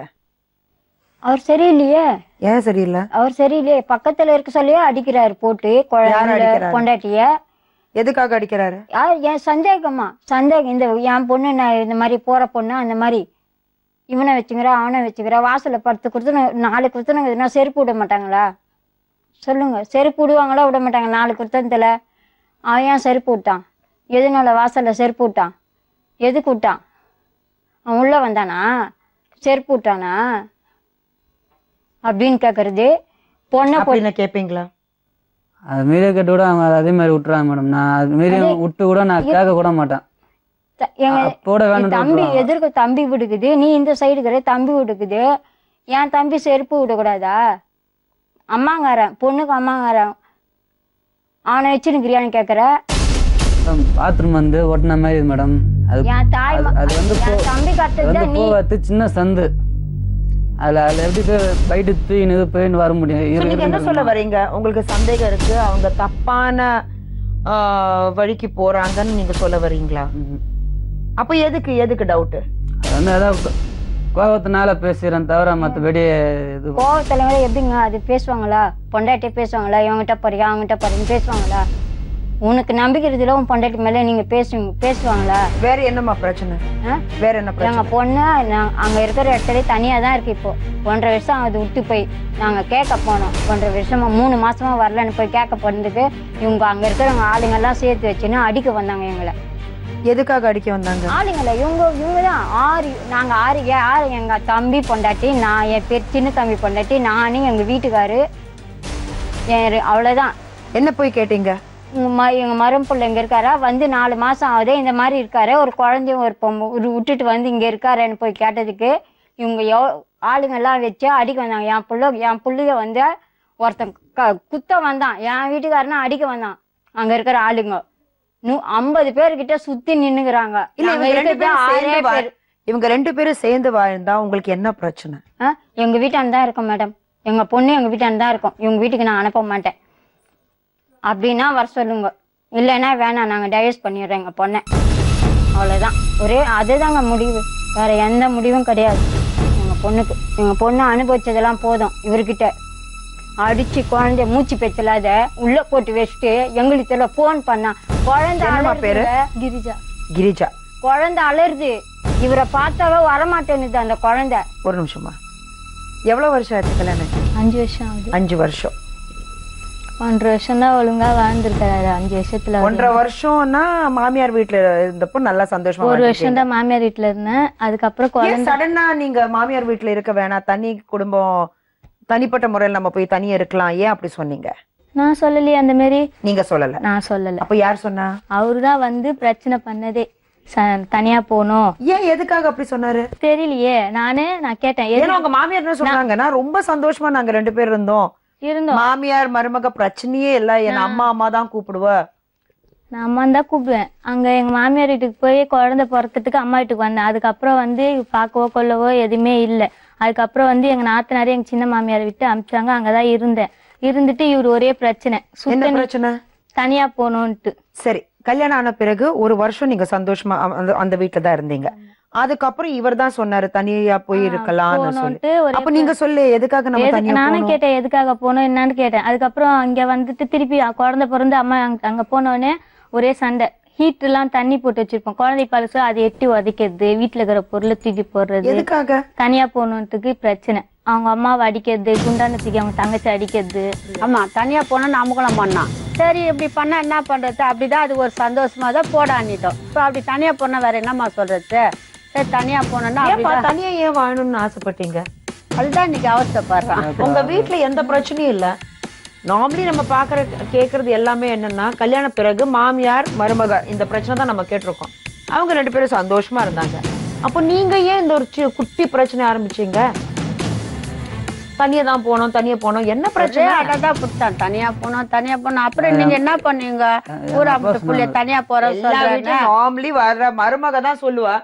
அவர் சரியில்லையே. ஏன் சரியில்லை? அவர் சரியில்லையே, பக்கத்துல இருக்க சொல்லியே அடிக்கிறாரு போட்டு குழந்தை அடிக்கிறாரு? பொண்டாட்டிய. எதுக்காக அடிக்கிறாரு? என் சந்தேகமா சந்தேகம். இந்த என் பொண்ணு நான் இந்த மாதிரி போற பொண்ணு அந்த மாதிரி இவனை வச்சுக்கிறா அவனை வச்சுக்கிறா, வாசல்ல படுத்து கொடுத்து 4 குடுத்தனுங்க செருப்பு விட மாட்டாங்களா சொல்லுங்க? செருப்பு விடுவாங்களா விட மாட்டாங்க? 4 குடுத்தத்துல அவன் ஏன் செருப்பு விட்டான்? எதுனால வாசல்ல செருப்பு விட்டான்? எதுக்கு விட்டான்? அவன் உள்ள வந்தானா? செருப்பு விட்டானா அப்படின்னு கேக்குறது. பொண்ணை கேட்பீங்களா? அது மீறி கேட்டு கூட அவங்க அதே மாதிரி விட்டுறாங்க மேடம். நான் அது மீறி விட்டு கூட நான் கேட்க கூட மாட்டேன். தம்பி எதிர்க்க தம்பி விடுக்குது, நீ இந்த சைடு தம்பி விடுக்குது. என் தம்பி செருப்பு விடக்கூடாதா? அம்மாங்காரன் பொண்ணுக்கு அம்மாங்காரன் அவனை வச்சுருக்கிறியான்னு கேக்குற. பாத்ரூம் வந்து ஒட்டின மாதிரி மேடம். என் தாய் அது வந்து தம்பி கட்டது போவாத்து சின்ன சந்து. அதுல எப்படி பைட்டு தூயின்னு போயின்னு வர முடியும்? நீங்க என்ன சொல்ல வரீங்க? உங்களுக்கு சந்தேகம் இருக்கு அவங்க தப்பான வழிக்கு போறாங்கன்னு நீங்க சொல்ல வரீங்களா? அப்ப எதுக்கு டவுட்? அது வந்து ஏதாவது கோபத்தினால பேசுறேன் தவிர மற்றபடி இது கோபத்துல எப்படிங்க அது பேசுவாங்களா? பொண்டாட்டியே பேசுவாங்களா? இவங்கிட்ட போறியா அவங்ககிட்ட போறீங்கன்னு பேசுவாங்களா? உனக்கு நம்பிக்கை இருக்குதுல உன் பொண்டாட்டி மேல நீங்க பேசுவாங்களா? வேற என்னமா பிரச்சனை? வேற என்ன பிரச்சனை? எங்க பொண்ணு அங்க இருக்கிற இடத்துல தனியா தான் இருக்கு. இப்போ 1.5 வருஷம் அது விட்டு போய் நாங்க கேட்க போனோம். 1.5 வருஷமா 3 மாசமா வரலன்னு போய் கேட்க போனதுக்கு இவங்க அங்க இருக்கிறவங்க ஆளுங்க எல்லாம் சேர்த்து வச்சுன்னு அடிக்க வந்தாங்க எங்களை. எதுக்காக அடிக்க வந்தாங்க? ஆளுங்கள இவங்கதான் 6 நாங்க 6 எங்க தம்பி பொண்டாட்டி, நான் என் பேர் சின்ன தம்பி பொண்டாட்டி, நானும் எங்க வீட்டுக்காரு, அவ்வளவுதான். என்ன போய் கேட்டீங்க? எங்க மரம் பிள்ளை இங்க இருக்காரா, வந்து 4 மாசம் ஆகுது, இந்த மாதிரி இருக்காரு, ஒரு குழந்தையும் ஒரு விட்டுட்டு வந்து இங்க இருக்காருன்னு போய் கேட்டதுக்கு இவங்க ஆளுங்க எல்லாம் வச்சு அடிக்க வந்தாங்க. என் பிள்ளைய வந்து ஒருத்தன் குத்த வந்தான், என் வீட்டுக்காரனா அடிக்க வந்தான். அங்க இருக்கிற ஆளுங்க 50 பேர்கிட்ட சுத்தி நின்னுக்குறாங்க. இவங்க 2 பேரும் சேர்ந்து வாழ்ந்தா உங்களுக்கு என்ன பிரச்சனை? எங்க வீட்டான் தான் இருக்கும் மேடம். எங்க பொண்ணு எங்க வீட்டான் தான் இருக்கும். இவங்க வீட்டுக்கு நான் அனுப்ப மாட்டேன் அப்படின்னா வர சொல்லுங்க, இல்லைன்னா வேணாம் நாங்க டைவர்ஸ் பண்ணிடுறோம் எங்க பொண்ணை. அவ்வளவுதான், அதுதாங்க முடிவு, வேற எந்த முடிவும் கிடையாது. எங்க பொண்ணு அனுபவிச்சதெல்லாம் போதும். இவர்கிட்ட அடிச்சு குழந்தைய மூச்சு பேச்சலாத உள்ள போட்டு வச்சுட்டு எங்களுக்கு போன் பண்ணா குழந்தை பேரு கிரிஜா. கிரிஜா குழந்தை அலருது, இவரை பார்த்தாவே வரமாட்டேன்னுது அந்த குழந்தை. ஒரு நிமிஷமா, எவ்வளவு வருஷம் ஆச்சு கல்யாணம்? 5 வருஷம் ஆகுது. 5 வருஷம். 1.5 வருஷம் தான் ஒழுங்கா வாழ்ந்துருக்காரு. 5 வருஷத்துல 1.5 வருஷம்னா மாமியார் வீட்டுல இருந்தப்போ நல்லா சந்தோஷமா? 1 வருஷம் தான் மாமியார் வீட்டுல இருந்தேன். அதுக்கப்புறம் சடனா நீங்க மாமியார் வீட்டுல இருக்க வேணாம், தனி குடும்பம், தனிப்பட்ட முறையில் நம்ம போய் தனியா இருக்கலாம், ஏன் அப்படி சொன்னீங்க? நான் சொல்லலையே அந்த மாதிரி. நீங்க சொல்லல? நான் சொல்லல. அப்ப யார் சொன்னா? அவருதான் வந்து பிரச்சனை பண்ணதே, தனியா போனோம். ஏன் எதுக்காக அப்படி சொன்னாரு தெரியலையே. நான் கேட்டேன், ஏன்னா உங்க மாமியார் என்ன சொன்னாங்கன்னா ரொம்ப சந்தோஷமா நாங்க 2 பேர் இருந்தோம், மாமியார் மருமக பிரச்சனையே இல்ல, என் அம்மா தான் கூப்பிடுவ. நான் அம்மான்னு தான் கூப்பிடுவேன். அங்க எங்க மாமியார் வீட்டுக்கு போய் குழந்தை பிறக்கிறதுக்கு அம்மா வீட்டுக்கு வந்தேன். அதுக்கப்புறம் வந்து பார்க்கவோ கொள்ளவோ எதுவுமே இல்லை. அதுக்கப்புறம் வந்து எங்க நாத்தனாரே எங்க சின்ன மாமியார் விட்டு அனுப்பிச்சாங்க. அங்கதான் இருந்தேன். இருந்துட்டு இவரு ஒரே பிரச்சனை, தனியா போகணும்ட்டு. சரி, கல்யாணம் ஆன பிறகு 1 வருஷம் நீங்க சந்தோஷமா அந்த வீட்டுல தான் இருந்தீங்க. அதுக்கப்புறம் இவர் தான் சொன்னாரு தனியா போய் இருக்கலாம்னு சொல்லிட்டு. அப்ப நீங்க சொல்லு, எதுக்காக நம்ம தனியா? நானும் கேட்டேன் எதுக்காக போனோம் என்னன்னு கேட்டேன். அதுக்கப்புறம் இங்க வந்துட்டு திருப்பி குழந்தை பிறந்து அம்மா அங்க போனோடனே ஒரே சண்டை. ஹீட் எல்லாம் தண்ணி போட்டு வச்சிருப்போம், குழந்தை பழசு அதை எட்டி உதைக்கிறது, வீட்டுல இருக்கிற பொருளை தூக்கி போடுறது. எதுக்காக? தனியா போகணுன்றதுக்கு பிரச்சனை. அவங்க அம்மாவை அடிக்கிறது, குண்டானத்துக்கு அவங்க தங்கச்சி அடிக்கிறது. ஆமா, தனியா போனா நமக்குலாம் பண்ணான். சரி இப்படி பண்ணா என்ன பண்றது, அப்படிதான் அது ஒரு சந்தோஷமா தான் போடான்னிட்டோம். இப்போ அப்படி தனியா போனா வேற என்னம்மா சொல்றது? சரி தனியா போனோம்னா அப்படிதான். தனியா ஏன் வாழணும்னு ஆசைப்பட்டீங்க? அதுதான் இன்னைக்கு அவஸ்தைப்படுறான். உங்க வீட்டுல எந்த பிரச்சனையும் இல்ல. நார்மலி நம்ம கேக்குறது எல்லாமே என்னன்னா, கல்யாண பிறகு மாமியார் மருமக இந்த பிரச்சனை தான் நம்ம கேட்டிருக்கோம். அவங்க 2 பேரும் சந்தோஷமா இருந்தாங்க. அப்போ நீங்க ஏன் இந்த ஒரு குட்டி பிரச்சனை ஆரம்பிச்சீங்க? தனியா தான் போனோம், தனியா போனோம், என்ன பிரச்சனை? அதான் புடிச்சான், தனியா போனோம். அப்புறம் நீங்க என்ன பண்ணீங்க? ஊரா புள்ளைய தனியா போற நார்மலி வர்ற மருமக தான் சொல்லுவா,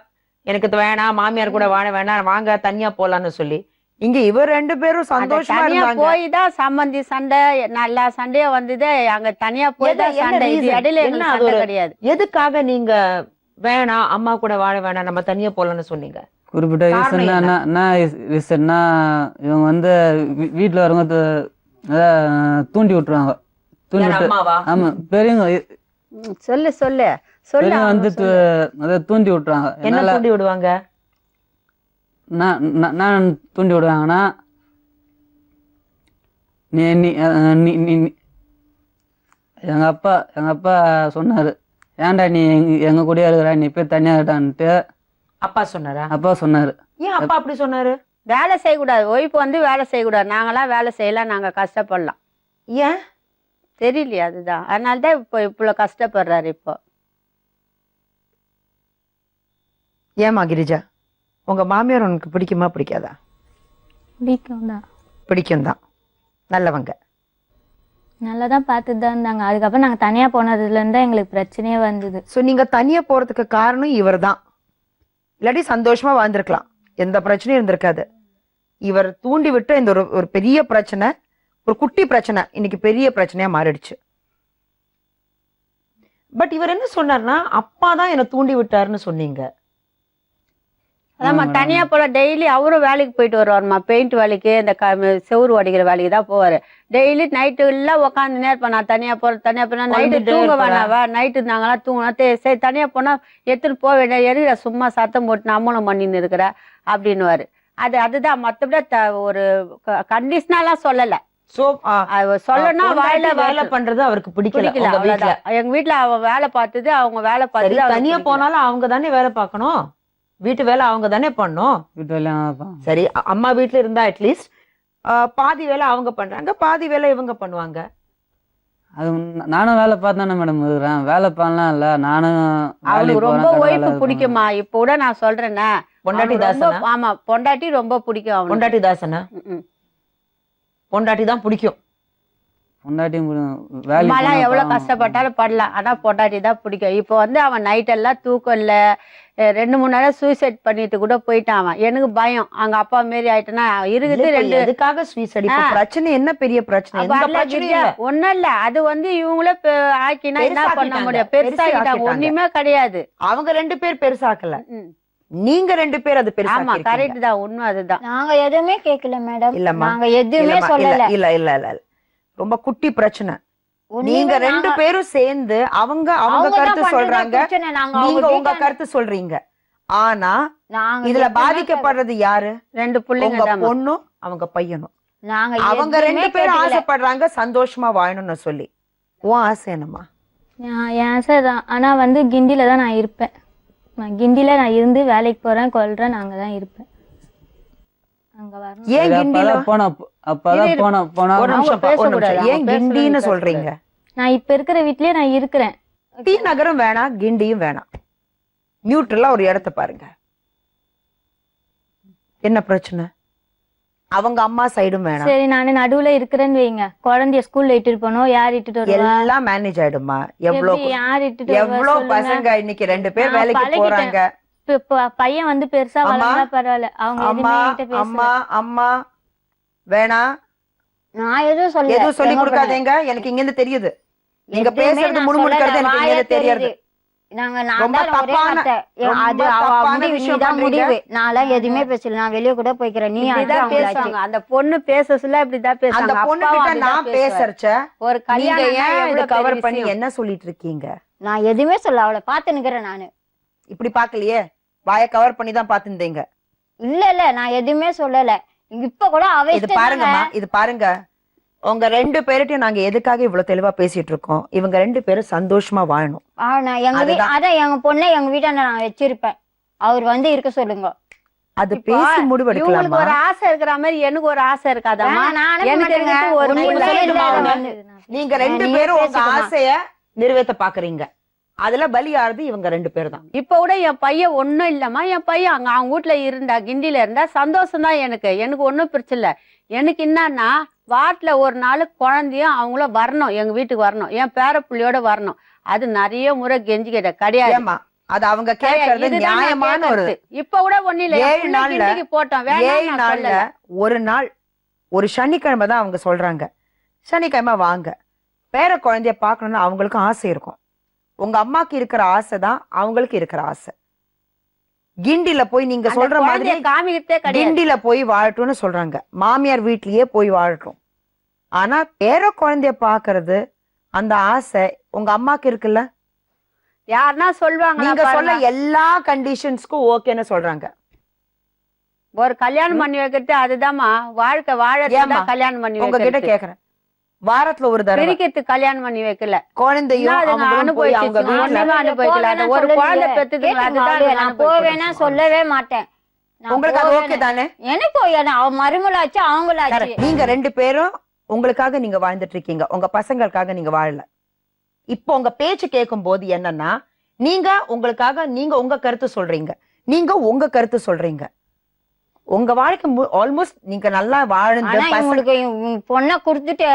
எனக்கு இது வேணாம், மாமியார் கூட வாழ வேணாம், வாங்க தனியா போலான்னு சொல்லி. இங்க இவர் 2 பேரும் சந்தோஷமா இருந்தாங்க. போய் தான் சம்பந்தி சண்டை, நல்லா சண்டையா வந்தது. அங்க தனியா போய் தான் சண்டை. இது இடையில என்ன கிடையாது. எதுக்காக நீங்க வேணாம், அம்மா கூட வாழ வேணாம், நம்ம தனியா போலான்னு சொன்னீங்க? குறிப்பிட்ட ரீசன்னா இவங்க வந்து வீட்டில் வரவங்க தூண்டி விட்டுருவாங்க. தூண்டி விட்டு ஆமா, பெரியவங்க சொல்லு பெரியவங்க வந்து தூண்டி விட்டுருவாங்க. என்ன தூண்டி விடுவாங்க? நான் தூண்டி விடுவாங்கன்னா, எங்க அப்பா சொன்னாரு, ஏன்டா நீ எங்க கூடயே இருக்கிற, நீ போய் தனியா இருடான்ட்டு அப்பா சொன்னாரா? அப்பா சொன்னாரு. ஏன் அப்பா அப்படி சொன்னாரு? வேலை செய்யக்கூடாது, ஒய்ஃப் வந்து வேலை செய்யக்கூடாது, நாங்களாம் வேலை செய்யலாம், நாங்க கஷ்டப்படலாம். ஏன் தெரியலையா? அதுதான், அதனாலதான் இப்போ இவ்வளவு கஷ்டப்படுறாரு. இப்போ ஏமா கிரிஜா, உங்க மாமியார் உனக்கு பிடிக்குமா பிடிக்காதா? பிடிக்கும் தான். பிடிக்கும் தான், நல்லவங்க, நல்லா தான் பார்த்துட்டு தான் இருந்தாங்க. அதுக்கப்புறம் நாங்கள் தனியாக போனதுலேருந்து தான் எங்களுக்கு பிரச்சனையே வந்தது. ஸோ நீங்க தனியா போறதுக்கு காரணம் இவர் தான். இல்லாட்டி சந்தோஷமா வாழ்ந்திருக்கலாம், எந்த பிரச்சனையும் இருந்திருக்காது. இவர் தூண்டி விட்டு இந்த ஒரு பெரிய பிரச்சனை, ஒரு குட்டி பிரச்சனை இன்னைக்கு பெரிய பிரச்சனையா மாறிடுச்சு. பட் இவர் என்ன சொன்னார்னா, அப்பா தான் என்னை தூண்டி விட்டாருன்னு சொன்னீங்க. அதாம்மா, தனியா போல டெய்லி அவரும் வேலைக்கு போயிட்டு வருவாருமா, பெயிண்ட் வேலைக்கு, இந்த செவுறு அடிக்கிற வேலைக்கு தான் போவாரு. டெய்லி நைட்டு எல்லாம் உட்காந்துனே இருப்பேன், நான் தனியா போனா நைட்டு தூங்க வேணாவா, நைட்டு நாங்களாம் தூங்கினா சரி தனியா போனா எடுத்துட்டு போக வேண்டிய, எதுக்கு சும்மா சத்தம் போட்டு நம்மளும் பண்ணின்னு இருக்கிற அப்படின்னுவாரு. அதுதான், மத்தபடி ஒரு கண்டிஷனாலாம் சொல்லல. சொல்லனா வாயில வேலை பண்றது அவருக்கு பிடிக்கல. எங்க வீட்டுல அவ வேலை பார்த்தது, அவங்க வேலை பார்த்தது. தனியா போனாலும் அவங்க தானே வேலை பார்க்கணும், வீட்டு வேலை அவங்க தானே பண்ணும். வீட்டு வேலை சரி, அம்மா வீட்டுல இருந்தா அட்லீஸ்ட் பாதி வேலை அவங்க பண்றாங்க, பாதி வேலை இவங்க பண்ணுவாங்க. அது நானும் வேலை பார்த்தானே மேடம் இருக்கிறேன், வேலை பண்ணலாம் இல்ல. நானும் அவளுக்கு ரொம்ப ஒய்ஃபு பிடிக்குமா? இப்போ கூட நான் சொல்றேன்னா, பொண்டாட்டி தாசனா? ஆமா, பொண்டாட்டி ரொம்ப பிடிக்கும். பொண்டாட்டி தாசனா? பொண்டாட்டி தான் பிடிக்கும். வேலை எவ்வளவு கஷ்டப்பட்டாலும் படலாம், ஆனா பொண்டாட்டி தான் பிடிக்கும். இப்போ வந்து அவன் நைட் எல்லாம் தூக்கம் இல்ல, 2-3 நாளா சூசைட் பண்ணிட்டு கூட போயிட்டான். அவன் எனக்கு பயம், அங்க அப்பா மாரி ஆயிட்டனா இருக்குது. எதுக்காக சூசைட்? பிரச்சனை என்ன? பெரிய பிரச்சனை ஒண்ணும் இல்ல. அது வந்து இவங்கள ஆக்கினா என்ன பண்ண முடியும்? பெருசாக்கிட்டாங்க, ஒண்ணுமே கிடையாது. அவங்க 2 பேர் பெருசாக்கல, நீங்க 2 பேர் அது பெருசா. ஆமா, கரெக்ட் தான், உண்மை அதுதான். நாங்க எதுவுமே கேட்கல மேடம். இல்லம்மா, நாங்க எதுவுமே சொல்லல. இல்ல ரொம்ப குட்டி பிரச்சனை. நீங்க 2 பேரும் சேர்ந்து அவங்க கருத்து சொல்றாங்க, நீங்க உங்க கருத்து சொல்றீங்க. ஆனா இதுல பாதிக்கப்படுறது யாரு? 2 பிள்ளைங்க, பொண்ணும் அவங்க பையனும். அவங்க 2 பேரும் ஆசைப்படுறாங்க சந்தோஷமா வாழணும்னு சொல்லி. உன் ஆசை என்னம்மா? என் ஆசை தான், ஆனா வந்து கிண்டில தான் நான் இருப்பேன். கிண்டில நான் இருந்து வேலைக்கு போறேன், கொல்றேன், நாங்க தான் இருப்பேன். அங்க வரணும். ஏன் கிண்டில ஏன் கிண்டின்னு சொல்றீங்க? நான் இப்ப இருக்கிற வீட்லயே நான் இருக்கிறேன். டி நகரம் வேணாம், கிண்டியும் வேணாம், நியூட்ரலா ஒரு இடத்த பாருங்க. என்ன பிரச்சனை? அவங்க அம்மா சைடும் வேணாம். சரி, நானு நடுவுல இருக்கிறேன்னு வைங்க, குழந்தைய ஸ்கூல்ல இட்டுட்டு போனோம், யார் இட்டுட்டு வருவா? எல்லாம் மேனேஜ் ஆயிடுமா? யார் இட்டுட்டு எவ்வளவு பசங்க இன்னைக்கு 2 பேர் வேலைக்கு போறாங்க. பையன் வந்து பெருசா வளர்ந்தா பரவாயில்ல, அவங்க அம்மா அம்மா வேணாம். நான் எதுவும் சொல்லி கொடுக்காதீங்க, எனக்கு இங்க இருந்து தெரியுது. நீங்க பேசுறது முணுமுணுக்கிறது எனக்கு இங்க இருந்து தெரியுது. எதுவுமே பேசல, நான் வெளியே கூட போய்க்கிறேன். நீ பேசுவாங்க, அந்த பொண்ணு பேச சொல்ல இப்படிதான் பேசுவாங்க. அந்த பொண்ணு கிட்ட நான் பேசறச்ச ஒரு கல்யாணம் கவர் பண்ணி என்ன சொல்லிட்டு இருக்கீங்க? நான் எதுவுமே சொல்ல, அவளை பாத்து நிக்கிறேன். நானு இப்படி பாக்கலையே, வாய கவர் பண்ணி தான் பாத்துந்தீங்க. இல்ல நான் எதுவுமே சொல்லல. இப்ப கூட அவ இது பாருங்கம்மா, இது பாருங்க, உங்க 2 பேர்கிட்டயும் நாங்க எதுக்காக இவ்வளவு தெளிவா பேசிட்டு இருக்கோம்? இவங்க 2 பேரும் சந்தோஷமா வாழணும். அதான் எங்க பொண்ணை எங்க வீட்டாண்ட நான் வச்சிருப்பேன். அவர் வந்து இருக்க சொல்லுங்க. அது பேசி முடிவெடுக்கலாமா? இவங்களுக்கு ஒரு ஆசை இருக்கிற மாதிரி எனக்கு ஒரு ஆசை இருக்காதாமா? எனக்கு இருக்கிறது ஒரு நீங்க 2 பேரும் உங்க ஆசைய நிறைவேற்ற பாக்குறீங்க. அதுல பலியாறது இவங்க 2 பேர் தான். இப்ப கூட என் பையன் ஒண்ணும் இல்லம்மா, என் பையன் அங்க அவங்க வீட்டுல இருந்தா, கிண்டில இருந்தா சந்தோஷம் தான் எனக்கு ஒன்னும் பிரச்சனை இல்ல. எனக்கு என்னன்னா வாட்டில ஒரு நாள் குழந்தையும் அவங்களும் வரணும், எங்க வீட்டுக்கு வரணும், என் பேர புள்ளியோட வரணும். அது நிறைய முறை கெஞ்சி கேட்ட கிடையாது. அது அவங்க கேட்கறது நியாயமான ஒரு. இப்ப கூட ஒண்ணு இல்ல, 7 நாள்ல போட்டோம். 7 நாள்ல ஒரு நாள், ஒரு சனிக்கிழமை தான் அவங்க சொல்றாங்க, சனிக்கிழமை வாங்க, பேர குழந்தைய பாக்கணும்னு அவங்களுக்கு ஆசை இருக்கும். உங்க அம்மாக்கு இருக்கிற ஆசை தான் அவங்களுக்கு இருக்கிற ஆசை. கிண்டில போய் நீங்க சொல்ற மாதிரி காமிக்கிட்டே கிடையாது. கிண்டில போய் வாழட்டும்னு சொல்றாங்க, மாமியார் வீட்லயே போய் வாழட்டும். ஆனா பேர குழந்தைய பாக்குறது அந்த ஆசை உங்க அம்மாக்கு இருக்குல்ல. யாருன்னா சொல்லுவாங்க, நீங்க சொல்ல எல்லா கண்டிஷன்ஸ்க்கும் ஓகேன்னு சொல்றாங்க. ஒரு கல்யாணம் பண்ணி வைக்கிறது அதுதான்மா வாழ்க்கை, வாழறதுக்கு கல்யாணம் பண்ணி உங்ககிட்ட கேக்குறேன், வாரத்துல ஒரு தடவை பிரிக்கிறதுக்கு கல்யாணம் பண்ணி வைக்கல, குழந்தையும் அனுபவிக்கல. ஒரு குழந்தை பெற்றது நான் போவேன்னா சொல்லவே மாட்டேன். உங்களுக்கு அது ஓகே தானே? எனக்கு அவ மருமலாச்சு அவங்களாச்சு. நீங்க 2 பேரும் உங்களுக்காக நீங்க வாழ்ந்துட்டு இருக்கீங்க, உங்க பசங்களுக்காக நீங்க வாழல. இப்போ உங்க பேச்சு கேட்கும் போது என்னன்னா, நீங்க உங்களுக்காக நீங்க உங்க கருத்து சொல்றீங்க, நீங்க உங்க கருத்து சொல்றீங்க. உங்க வாழ்க்கை ஆல்மோஸ்ட் நீங்க நல்லா வாழ்ந்து பொண்ணை குடுத்துட்டு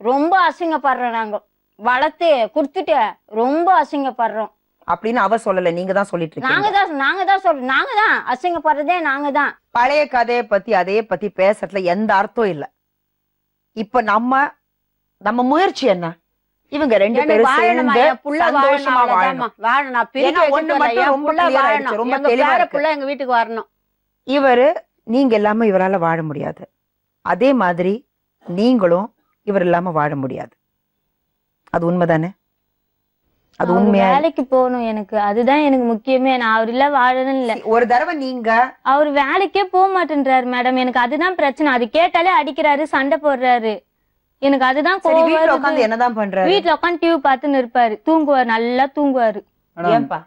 ரொம்ப அசிங்கப்படுறோம். நாங்க வளர்த்து குடுத்துட்டு ரொம்ப அசிங்கப்படுறோம் அப்படின்னு அவ சொல்லல, நீங்க தான் சொல்லிட்டு இருக்கீங்க. நாங்க தான் அசிங்கப்படுறதே நாங்க தான். பழைய கதையை பத்தி அதே பத்தி பேசுறதுல எந்த அர்த்தம் இல்ல. இப்ப நம்ம முயற்சி என்ன? இவங்க 2 பேரும் சேர்ந்து சந்தோஷமா வாழணும். ரொம்ப தெளிவா எங்க வீட்டுக்கு வரணும். இவரு நீங்க இல்லாம இவரால வாழ முடியாது, அதே மாதிரி நீங்களும் இவர் இல்லாம வாழ முடியாது. அது உண்மைதானே? அது உண்மையா? வேலைக்கு போகணும் எனக்கு, அதுதான் எனக்கு முக்கியமே. நான் அவர் இல்ல வாழணும் இல்ல. ஒரு தடவை நீங்க அவர் வேலைக்கே போக மாட்டேன்றாரு மேடம், எனக்கு அதுதான் பிரச்சனை. அது கேட்டாலே அடிக்கிறாரு, சண்டை போடுறாரு. எனக்கு அதுதான் என்னதான் பண்றாரு? வீட்டுல உட்காந்து டிவி பார்த்துன்னு இருப்பாரு, தூங்குவாரு, நல்லா தூங்குவாரு. ஏன்பா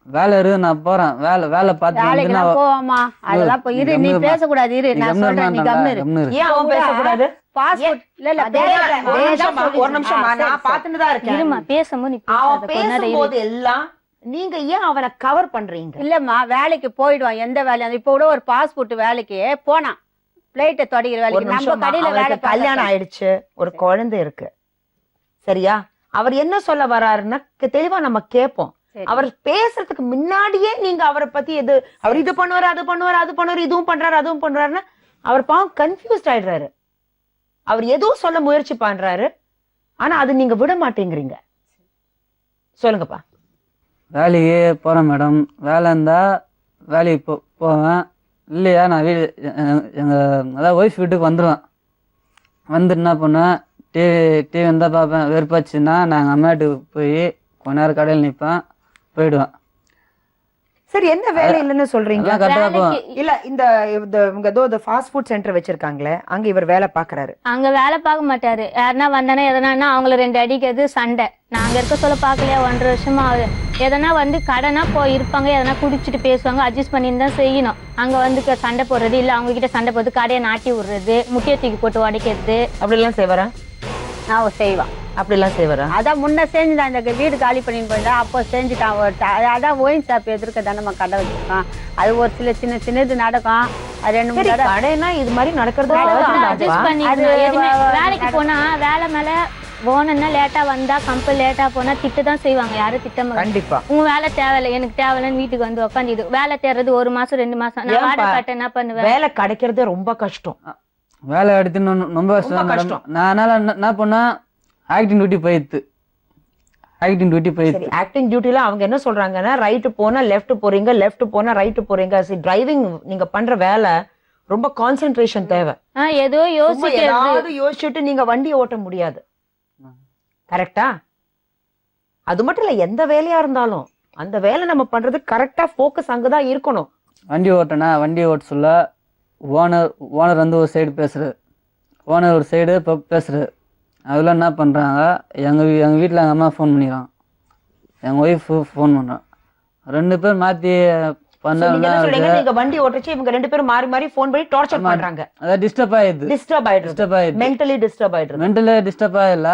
வேலை இருக்கு, நான் போறேன், வேலை பார்த்து போவாமா, அதெல்லாம் போய் இரு, நீ பேசக்கூடாது, இரு நான் சொல்றேன், நீ கம்முனு. ஏன் அவன் பேசக்கூடாது? பாஸ்போர்ட் இல்ல ஒரு நிமிஷம் நான் பாத்துட்டு தான் இருக்கேன். இருமா, பேசும்போது அவன் பேசும்போது எல்லாம் நீங்க ஏன் அவனை கவர் பண்றீங்க? இல்லம்மா, வேலைக்கு போயிடுவான், எந்த வேலையா. இப்ப கூட ஒரு பாஸ்போர்ட் வேலைக்கு போனான், பிளேட்டை தொடைக்கிற வேலைக்கு. நம்ம கடையில வேலை, கல்யாணம் ஆயிடுச்சு, ஒரு குழந்தை இருக்கு, சரியா? அவர் என்ன சொல்ல வர்றாருன்னா தெளிவா நம்ம கேட்போம். அவர் பேசுறதுக்கு முன்னாடியே நீங்க அவரை பத்தி அவர் இது பண்ணுவாரு, அது பண்ணுவாரு, அது பண்ணுவாரு, இதுவும் பண்றாரு, அதுவும் பண்றாருன்னா அவர் பாவம் கன்ஃபியூஸ்ட் ஆயிடுறாரு. அவர் எதுவும் சொல்ல முயற்சி பண்றாரு, ஆனா அது நீங்க விட மாட்டேங்கிறீங்க. சொல்லுங்கப்பா. வேலைக்கு போறேன் மேடம், வேலை இருந்தா வேலைக்கு போவேன், இல்லையா நான் அதாவது ஒய்ஃப் வீட்டுக்கு வந்துடுவேன். வந்துட்டு என்ன பண்ணுவேன், டிவி இருந்தால் பார்ப்பேன். வெறுப்பாச்சுன்னா நாங்கள் அம்மா வீட்டுக்கு போய் கொஞ்ச நேரம் கடையில் நிற்பேன், போயிடுவேன். சரி, என்ன வேலை இல்லைன்னு சொல்றீங்க? இல்ல இந்த ஃபாஸ்ட் ஃபுட் சென்டர் வச்சிருக்காங்களே, அங்க இவர் வேலை பாக்குறாரு. அங்க வேலை பார்க்க மாட்டாரு. யாருன்னா வந்தானே எதனா அவங்கள 2 அடிக்கிறது, சண்டை. நாங்க இருக்க சொல்ல பாக்கலையா, 1.5 வருஷமா ஆகுது. எதனா வந்து கடனா போய் இருப்பாங்க, எதனா குடிச்சிட்டு பேசுவாங்க, அட்ஜஸ்ட் பண்ணி தான் செய்யணும். அங்க வந்து சண்டை போடுறது, இல்ல அவங்க கிட்ட சண்டை போட்டு கடையை நாட்டி விடுறது, முட்டியை தூக்கி போட்டு உடைக்கிறது, அப்படி எல்லாம் செய்வாரா? நான் செய்வான். அப்படி எல்லாம் செய்வாரா? அதான் முன்ன செஞ்சுதான், இந்த வீடு காலி பண்ணிட்டு போயிருந்தா அப்போ செஞ்சுட்டான். அதான் ஒயின் ஷாப் எதிர்க்க தானே நம்ம கடை வச்சிருக்கோம். அது ஒரு சின்ன சின்னது நடக்கும். அது 2-3 தடவை கடைனா இது மாதிரி நடக்கிறது. வேலைக்கு போனா வேலை மேல போனா லேட்டா வந்தா, கம்பெனி லேட்டா போனா திட்டு தான் செய்வாங்க. யாரும் திட்டமா கண்டிப்பா உங்க வேலை தேவையில்லை, எனக்கு தேவையில்லைன்னு வீட்டுக்கு வந்து உட்காந்து வேலை தேடுறது 1 மாசம் 2 மாசம். நான் வாடகை கட்ட என்ன பண்ணுவேன்? வேலை கிடைக்கிறதே ரொம்ப கஷ்டம். வேலை எடுத்து ரொம்ப கஷ்டம். நான் அதனால என்ன பண்ணா, ஆக்டிங் டியூட்டி போயிடுது. ஆக்டிங் டியூட்டில அவங்க என்ன சொல்றாங்கன்னா, ரைட்டு போனா லெஃப்ட் போறீங்க, லெஃப்ட் போனா ரைட்டு போறீங்க. டிரைவிங் நீங்க பண்ற வேலை ரொம்ப கான்சென்ட்ரேஷன் தேவை. ஏதோ யோசிச்சுட்டு நீங்க வண்டி ஓட்ட முடியாது. கரெக்டா? அது மட்டும் இல்ல, எந்த வேலையா இருந்தாலும் அந்த வேலை நம்ம பண்றது கரெக்டா போக்கஸ் அங்கதான் இருக்கணும். வண்டி ஓட்ட சொல்ல ஓனர் வந்து ஒரு சைடு பேசுகிறார், ஓனர் ஒரு சைடு இப்போ பேசுகிறார். அதில் என்ன பண்ணுறாங்க, எங்கள் வீட்டில் எங்கள் அம்மா ஃபோன் பண்ணிக்கிறாங்க, எங்கள் ஒய்ஃபு ஃபோன் பண்ணுறான். 2 பேர் மாற்றி நீங்க என்ன சொல்றீங்க, நீங்க வண்டி ஓட்டுச்சு இவங்க 2 பேரும் மாறி மாறி ஃபோன் பண்ணி டார்ச்சர் பண்றாங்க. அதாவது டிஸ்டர்ப் ஆயிடுது, மென்டலி டிஸ்டர்ப் ஆயிடுது. மென்டலி டிஸ்டர்ப் ஆகல,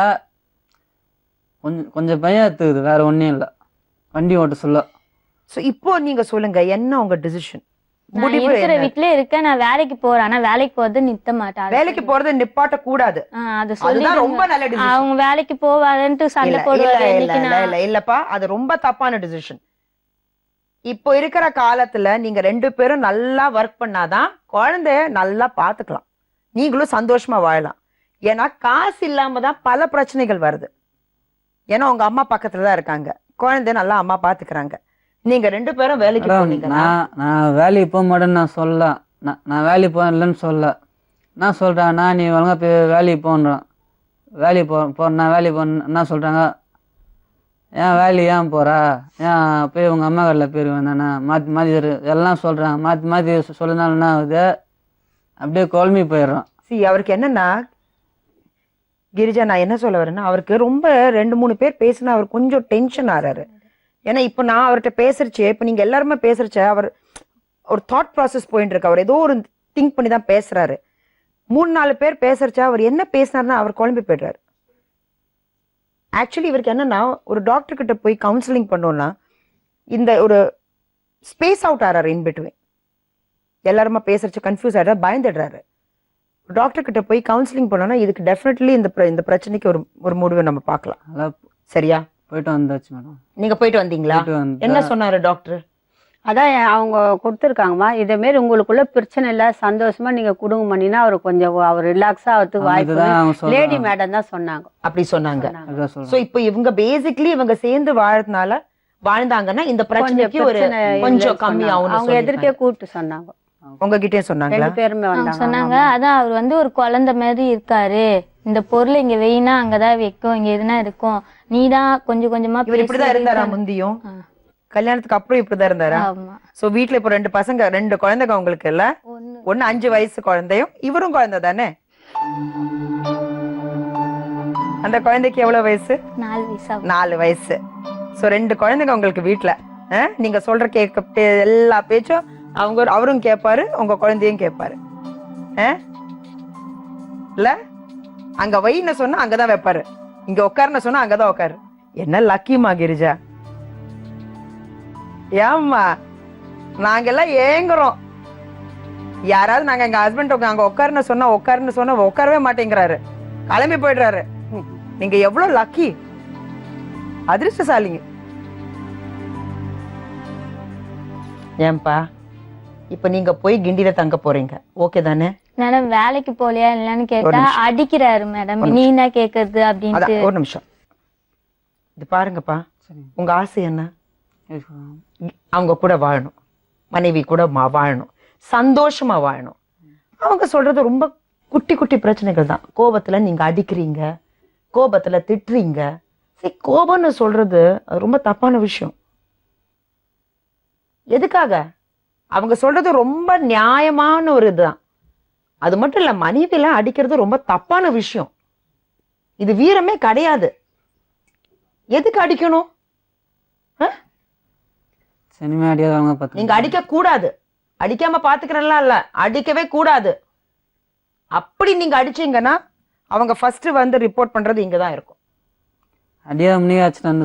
கொஞ்சம் பயம் எடுத்துக்குது, வேற ஒன்றும் இல்லை வண்டி ஓட்ட சொல்ல. சோ இப்போ நீங்க சொல்லுங்க, என்ன உங்க டிசிஷன்? நான் இருக்கிற வீட்ல இருக்கேன், நான் வேலைக்கு போறேன். ஆனா வேலைக்கு போறது நிறுத்த மாட்டேன். வேலைக்கு போறது நிப்பாட்ட கூடாது, அது சொல்லி ரொம்ப நல்ல டிசிஷன். அவங்க வேலைக்கு போவாதுன்ட்டு சண்டை போடுவாங்க. இல்லப்பா, அது ரொம்ப தப்பான டிசிஷன். இப்போ இருக்கிற காலத்துல நீங்க 2 பேரும் நல்லா ஒர்க் பண்ணாதான் குழந்தைய நல்லா பாத்துக்கலாம், நீங்களும் சந்தோஷமா வாழலாம். ஏன்னா காசு இல்லாம தான் பல பிரச்சனைகள் வருது. ஏன்னா உங்க அம்மா பக்கத்துலதான் இருக்காங்க, குழந்தைய நல்லா அம்மா பாத்துக்கிறாங்க. நீங்க 2 பேரும் வேலைக்கு போனீங்கன்னா நான் வேலைக்கு போக மாட்டேன்னு நான் சொல்ல, நான் வேலைக்கு போகலன்னு சொல்ல. நான் சொல்றேன், நீ ஒழுங்கா போய் வேலைக்கு போன்றான், வேலைக்கு நான் வேலைக்கு போன என்ன சொல்றாங்க, ஏன் வேலைக்கு ஏன் போறா, ஏன் போய் உங்க அம்மா கடையில் போயிருவேன் தானே, மாற்றி மாற்றி எல்லாம் சொல்றாங்க. மாற்றி மாற்றி சொல்லுனாலும் என்ன ஆகுது, அப்படியே குழம்பி போயிடுறான். அவருக்கு என்னன்னா கிரிஜா, நான் என்ன சொல்ல வரேன்னா, அவருக்கு ரொம்ப 2-3 பேர் பேசினா அவர் கொஞ்சம் டென்ஷன் ஆறாரு. ஏன்னா இப்போ நான் அவர்கிட்ட பேசுறச்சே, இப்போ நீங்க எல்லாருமே பேசுறச்ச அவர் ஒரு தாட் ப்ராசஸ் போயிட்டு இருக்கு, அவர் ஏதோ ஒரு திங்க் பண்ணி தான் பேசுறாரு. 3-4 பேர் பேசுறச்சா அவர் என்ன பேசினாருன்னா அவர் குழம்பி போயிடுறாரு. ஆக்சுவலி இவருக்கு என்னன்னா, ஒரு டாக்டர் கிட்ட போய் கவுன்சிலிங் பண்ணோம்னா இந்த ஒரு ஸ்பேஸ் அவுட் ஆறாரு இன் பிட்வீன். எல்லாருமா பேசுறச்சு கன்ஃபியூஸ் ஆயிடுறா, பயந்துடுறாரு. டாக்டர் கிட்ட போய் கவுன்சிலிங் பண்ணோம்னா இதுக்கு டெஃபினெட்லி இந்த பிரச்சனைக்கு ஒரு முடிவை நம்ம பார்க்கலாம். சரியா? போயிட்டு வந்தாச்சு மேடம். நீங்க போயிட்டு வந்தீங்களா? என்ன சொன்னாரு டாக்டர்? அதான் அவங்க கொடுத்துருக்காங்கம்மா, இதே மாரி உங்களுக்குள்ள பிரச்சனை இல்லை, சந்தோஷமா நீங்க குடும்பம் பண்ணினா அவர் கொஞ்சம் அவர் ரிலாக்ஸா ஆகிறதுக்கு வாய்ப்பு. லேடி மேடம் தான் சொன்னாங்க, அப்படி சொன்னாங்க. சோ இப்போ இவங்க பேசிக்கலி இவங்க சேர்ந்து வாழ்ந்தாங்கன்னா இந்த பிரச்சனைக்கு ஒரு கொஞ்சம் கம்மி ஆகும். அவங்க எதிர்க்கே கூப்பிட்டு சொன்னாங்க, உங்ககிட்டயே சொன்னாங்க. 2 பேருமே சொன்னாங்க, அதான் அவர் வந்து ஒரு குழந்தை மாதிரி இருக்காரு, இந்த பொருள் இங்க வெயினா அங்கதான் வைக்கும், இங்க எதுனா இருக்கும், நீதான் கொஞ்சம் கொஞ்சமா. இவர் இப்படிதான் இருந்தாரா முந்தியும்? கல்யாணத்துக்கு அப்புறம் இப்படிதான் இருந்தாரா? சோ வீட்டுல இப்ப 2 பசங்க 2 குழந்தைங்க உங்களுக்கு இல்ல, ஒண்ணு 5 வயசு குழந்தையும் இவரும் குழந்தை தானே. அந்த குழந்தைக்கு எவ்வளவு வயசு? 4 வயசு. சோ 2 குழந்தைங்க உங்களுக்கு வீட்டுல. நீங்க சொல்ற கேட்க எல்லா பேச்சும் அவரும் கேட்பாரு, உங்க குழந்தையும் கேட்பாரு. இல்ல அங்க வைன்னு சொன்னா அங்கதான் வைப்பாரு, இங்க உட்காருன்னு சொன்னா அங்கதான் உட்காரு. என்ன லக்கிமா கிரிஜா. ஏம்மா நாங்கெல்லாம் ஏங்குறோம், யாராவது நாங்க எங்க ஹஸ்பண்ட் அங்க உட்காருன்னு சொன்னா உட்காரவே மாட்டேங்கிறாரு, கிளம்பி போயிடுறாரு. நீங்க எவ்வளவு லக்கி, அதிர்ஷ்டசாலிங்க. ஏன்பா இப்ப நீங்க போய் கிண்டில தங்க போறீங்க, ஓகே தானே? மேடம் வேலைக்கு போலியா இல்லன்னு கேட்டா அடிக்கிறாரு மேடம், நீ என்ன கேக்குறது அப்படின்னு. ஒரு நிமிஷம், இது பாருங்கப்பா, உங்க ஆசை என்ன? அவங்க கூட வாழணும், மனைவி கூட வாழணும், சந்தோஷமா வாழணும். அவங்க சொல்றது ரொம்ப குட்டி குட்டி பிரச்சனைகள் தான். கோபத்துல நீங்க அடிக்கிறீங்க, கோபத்துல திட்டுறீங்க. சரி, கோபம்னு சொல்றது ரொம்ப தப்பான விஷயம். எதுக்காக? அவங்க சொல்றது ரொம்ப நியாயமான ஒரு இதுதான். அது மட்டும் இல்ல, மனைவியெல்லாம் அடிக்கிறது ரொம்ப தப்பான விஷயம். இது வீரமே கிடையாது. எதுக்கு அடிக்கணும்? நீங்க அடிக்க கூடாது, அடிக்காம பாத்துக்கிறலாம் இல்ல, அடிக்கவே கூடாது. அப்படி நீங்க அடிச்சீங்கன்னா அவங்க ஃபர்ஸ்ட் வந்து ரிப்போர்ட் பண்றது இங்கதான் இருக்கும்.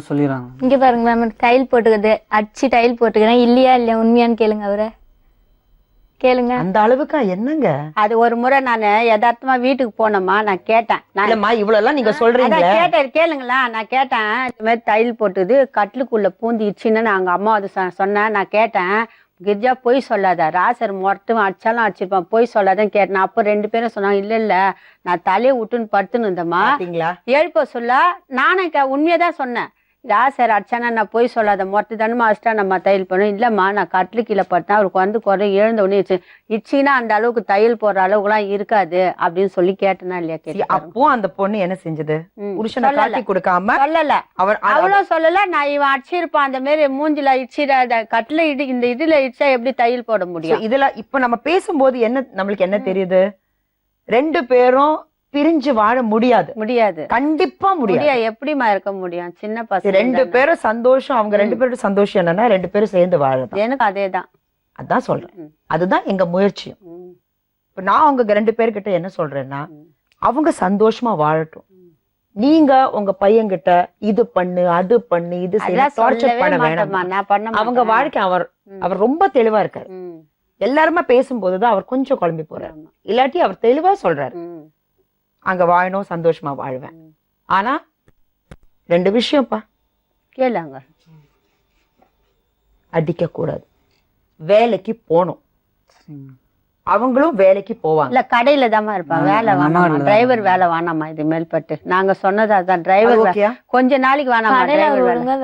சொல்லிடுறாங்க. இங்க பாருங்க மேம், டைல் போட்டுக்குது, அடிச்சு டைல் போட்டுக்கிறேன், இல்லையா உண்மையான்னு கேளுங்க, அவரை கேளுங்க. அந்த அளவுக்கா? என்னங்க அது? ஒரு முறை நான் யதார்த்தமா வீட்டுக்கு போனோமா, நான் கேட்டேன், இவ்வளவு எல்லாம் நீங்க சொல்றீங்க, கேட்டேன் கேளுங்களா. நான் கேட்டேன், இந்த மாதிரி டைல் போட்டுது கட்டிலுக்குள்ள பூந்திடுச்சுன்னு நாங்க அம்மா அது சொன்னேன். நான் கேட்டேன், கிரிஜா பொய் சொல்லாத, ராசர் மொட்டும் அடிச்சாலும் அடிச்சிருப்பான், பொய் சொல்லாதான் கேட்டேன். அப்ப 2 பேரும் சொன்னாங்க, இல்ல இல்ல நான் தலையை விட்டுன்னு படுத்துன்னு இருந்தம்மா, எழுப்ப சொல்ல நானும் உண்மையதான் சொன்னேன். யார் சார் அடிச்சானா நான் போய் சொல்லாத மொத்த தானமா அடிச்சிட்டா நம்ம தையல் பண்ணோம். இல்லம்மா நான் கட்டில கீழே பட்டேன், அவருக்கு வந்து குறை எழுந்த உடனே இச்சின்னா அந்த அளவுக்கு தையல் போடுற அளவுக்குலாம் இருக்காது அப்படின்னு சொல்லி கேட்டனா இல்லையா? கேட்டு அப்போ அந்த பொண்ணு என்ன செஞ்சது? புருஷனை காட்டி கொடுக்காம சொல்லல, அவளும் சொல்லல. நான் இவன் அடிச்சிருப்பான் அந்த மாதிரி மூஞ்சில இடிச்சிட கட்டில இந்த இதுல இடிச்சா எப்படி தையல் போட முடியும்? இதுல இப்ப நம்ம பேசும்போது என்ன நம்மளுக்கு என்ன தெரியுது? 2 பேரும் பிரிஞ்சு வாழ முடியாது. கண்டிப்பா முடியாது. எப்படிமா இருக்க முடியும்? சின்ன பசங்க 2 பேரும் சந்தோஷம். அவங்க 2 பேரும் சந்தோஷம் என்னன்னா 2 பேரும் சேர்ந்து வாழலாம். எனக்கு அதேதான், அதான் சொல்றேன். அதுதான் எங்க முயற்சியும். இப்ப நான் அவங்க 2 பேர்கிட்ட என்ன சொல்றேன்னா, அவங்க சந்தோஷமா வாழட்டும். நீங்க உங்க பையன்கிட்ட இது பண்ணு அது பண்ணு இது டார்ச்சர் பண்ண வேண்டாம். அவங்க வாழ்க்கை அவர் ரொம்ப தெளிவா இருக்காரு. எல்லாருமே பேசும்போதுதான் அவர் கொஞ்சம் குழம்பி போறாரு. இல்லாட்டி அவர் தெளிவா சொல்றாரு, அங்க வாழணும், சந்தோஷமா வாழ்வேன். ஆனா 2 விஷயம்ப்பா கேளுங்க. அடிக்க கூடாது, வேலைக்கு போகணும். அவங்களும் வேலைக்கு போவாங்க. இல்ல கடையில தான் இருப்பாங்க, வேலை வேணாமா, டிரைவர் வேலை வேணாமா. இது மேல்பட்டு நாங்க சொன்னது அதான், டிரைவர் கொஞ்ச நாளைக்கு வேணாமா,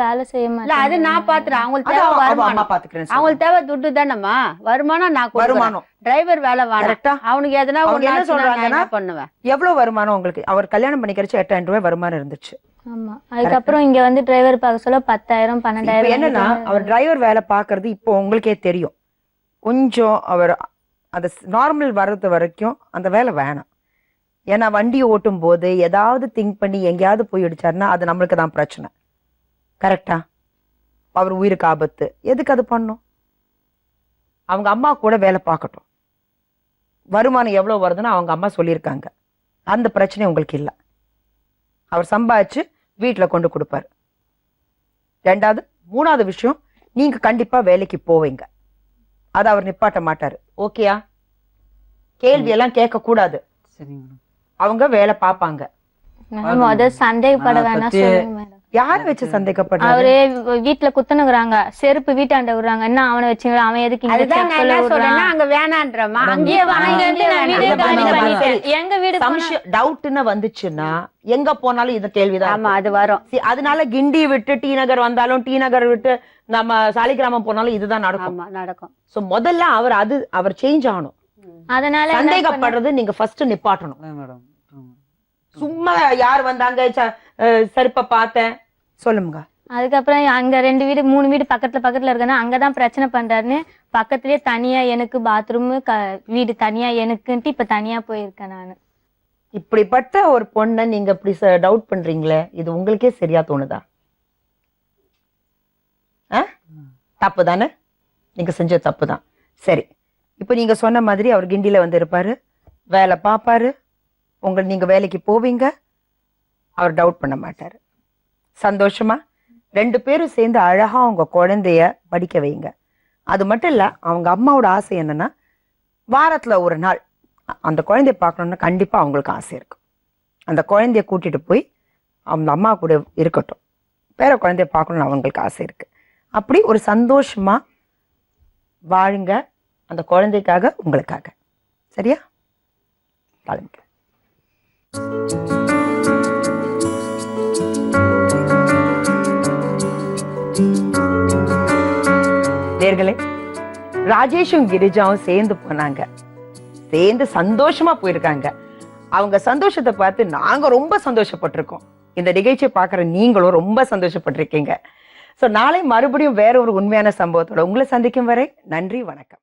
வேலை செய்ய மாட்டேன். அது நான் பாத்துறேன். அவங்களுக்கு தேவை வருமானம், அவங்களுக்கு தேவை துட்டு தானேம்மா. வருமானம் நான் வருமானம், டிரைவர் வேலை வேணாம். அவனுக்கு எதனா என்ன சொல்றாங்கன்னா பண்ணுவேன். எவ்வளவு வருமானம் உங்களுக்கு? அவர் கல்யாணம் பண்ணிக்கிறச்சு 8,000 ரூபாய் வருமானம் இருந்துச்சு. ஆமா, அதுக்கப்புறம் இங்க வந்து டிரைவர் பார்க்க சொல்ல 10,000 12,000. என்னன்னா அவர் டிரைவர் வேலை பாக்குறது இப்போ உங்களுக்கே தெரியும். கொஞ்சம் அவர் அந்த நார்மல் வர்றது வரைக்கும் அந்த வேலை வேணாம். ஏன்னா வண்டியை ஓட்டும் போது ஏதாவது திங்க் பண்ணி எங்கேயாவது போய் அடிச்சாருன்னா அது நம்மளுக்கு தான் பிரச்சனை. கரெக்டா? அவர் உயிருக்கு ஆபத்து. எதுக்கு அது பண்ணும்? அவங்க அம்மா கூட வேலை பார்க்கட்டும். வருமானம் எவ்வளவு வருதுன்னு அவங்க அம்மா சொல்லியிருக்காங்க. அந்த பிரச்சனை உங்களுக்கு இல்லை. அவர் சம்பாதிச்சு வீட்டுல கொண்டு கொடுப்பாரு. 2வது 3வது விஷயம், நீங்க கண்டிப்பா வேலைக்கு போவீங்க. அது அவர் நிப்பாட்ட மாட்டாரு. ஓகேயா? கேள்வி எல்லாம் கேட்க கூடாது. அவங்க வேலை பாப்பாங்க. சந்தேகப்பட வேணாம் சொல்லுங்க மேடம். யார வச்சு சந்தேகப்படுற? அவரு வீட்டுல குத்துனுக்குறாங்க, செருப்பு வீட்டாண்ட விடுறாங்க. என்ன அவனை வச்சுங்க, அவன் எதுக்கு அங்க வேணான்றமா? அங்கேயே எங்க வீடு டவுட்னு வந்துச்சுன்னா எங்க போனாலும் இது கேள்விதான். ஆமா, அது வரும். அதனால கிண்டி விட்டு டி நகர் வந்தாலும், டி நகர் விட்டு நம்ம சாலிகிராமம் போனாலும் இதுதான் நடக்கும். சோ முதல்ல அவர் சேஞ்ச் ஆகணும். அதனால சந்தேகப்படுறது நீங்க ஃபர்ஸ்ட் நிப்பாட்டணும். சும்மா யார் வந்தாங்க செருப்ப பார்த்தேன் சொல்லுங்க. அதுக்கப்புறம் அங்க 2 வீடு 3 வீடு பக்கத்துல இருக்குன்னா அங்கதான் பிரச்சனை பண்றாருன்னு பக்கத்துலயே தனியா எனக்கு பாத்ரூம் வீடு தனியா எனக்குன்ட்டு இப்ப தனியா போயிருக்கேன் நானு. இப்படிப்பட்ட ஒரு பொண்ணை நீங்க இப்படி டவுட் பண்றீங்களே, இது உங்களுக்கே சரியா தோணுதா? தப்பு தானே? நீங்க செஞ்ச தப்பு தான். சரி, இப்ப நீங்க சொன்ன மாதிரி அவர் கிண்டியில வந்து இருப்பாரு, வேலை பார்ப்பாரு, நீங்க வேலைக்கு போவீங்க, அவர் டவுட் பண்ண மாட்டாரு. சந்தோஷமா 2 பேரும் சேர்ந்து அழகா உங்க குழந்தைய படிக்க வைங்க. அது மட்டும் இல்ல, அவங்க அம்மாவோட ஆசை என்னன்னா வாரத்துல ஒரு நாள் அந்த குழந்தைய பார்க்கணும்னு கண்டிப்பா அவங்களுக்கு ஆசை இருக்கும். அந்த குழந்தைய கூட்டிட்டு போய் அவங்க அம்மா கூட இருக்கட்டும், பேர குழந்தைய பார்க்கணும்னு அவங்களுக்கு ஆசை இருக்கு. அப்படி ஒரு சந்தோஷமா வாழுங்க, அந்த குழந்தைக்காக, உங்களுக்காக. சரியா? கிளம்பிக்க. நேர்களே, ராஜேஷும் கிரிஜாவும் சேர்ந்து போனாங்க, சேர்ந்து சந்தோஷமா போயிருக்காங்க. அவங்க சந்தோஷத்தை பார்த்து நாங்க ரொம்ப சந்தோஷப்பட்டிருக்கோம். இந்த நிகழ்ச்சியை பார்க்குற நீங்களும் ரொம்ப சந்தோஷப்பட்டிருக்கீங்க. சோ நாளை மறுபடியும் வேற ஒரு உண்மையான சம்பவத்தோட உங்களை சந்திக்கும் வரை நன்றி, வணக்கம்.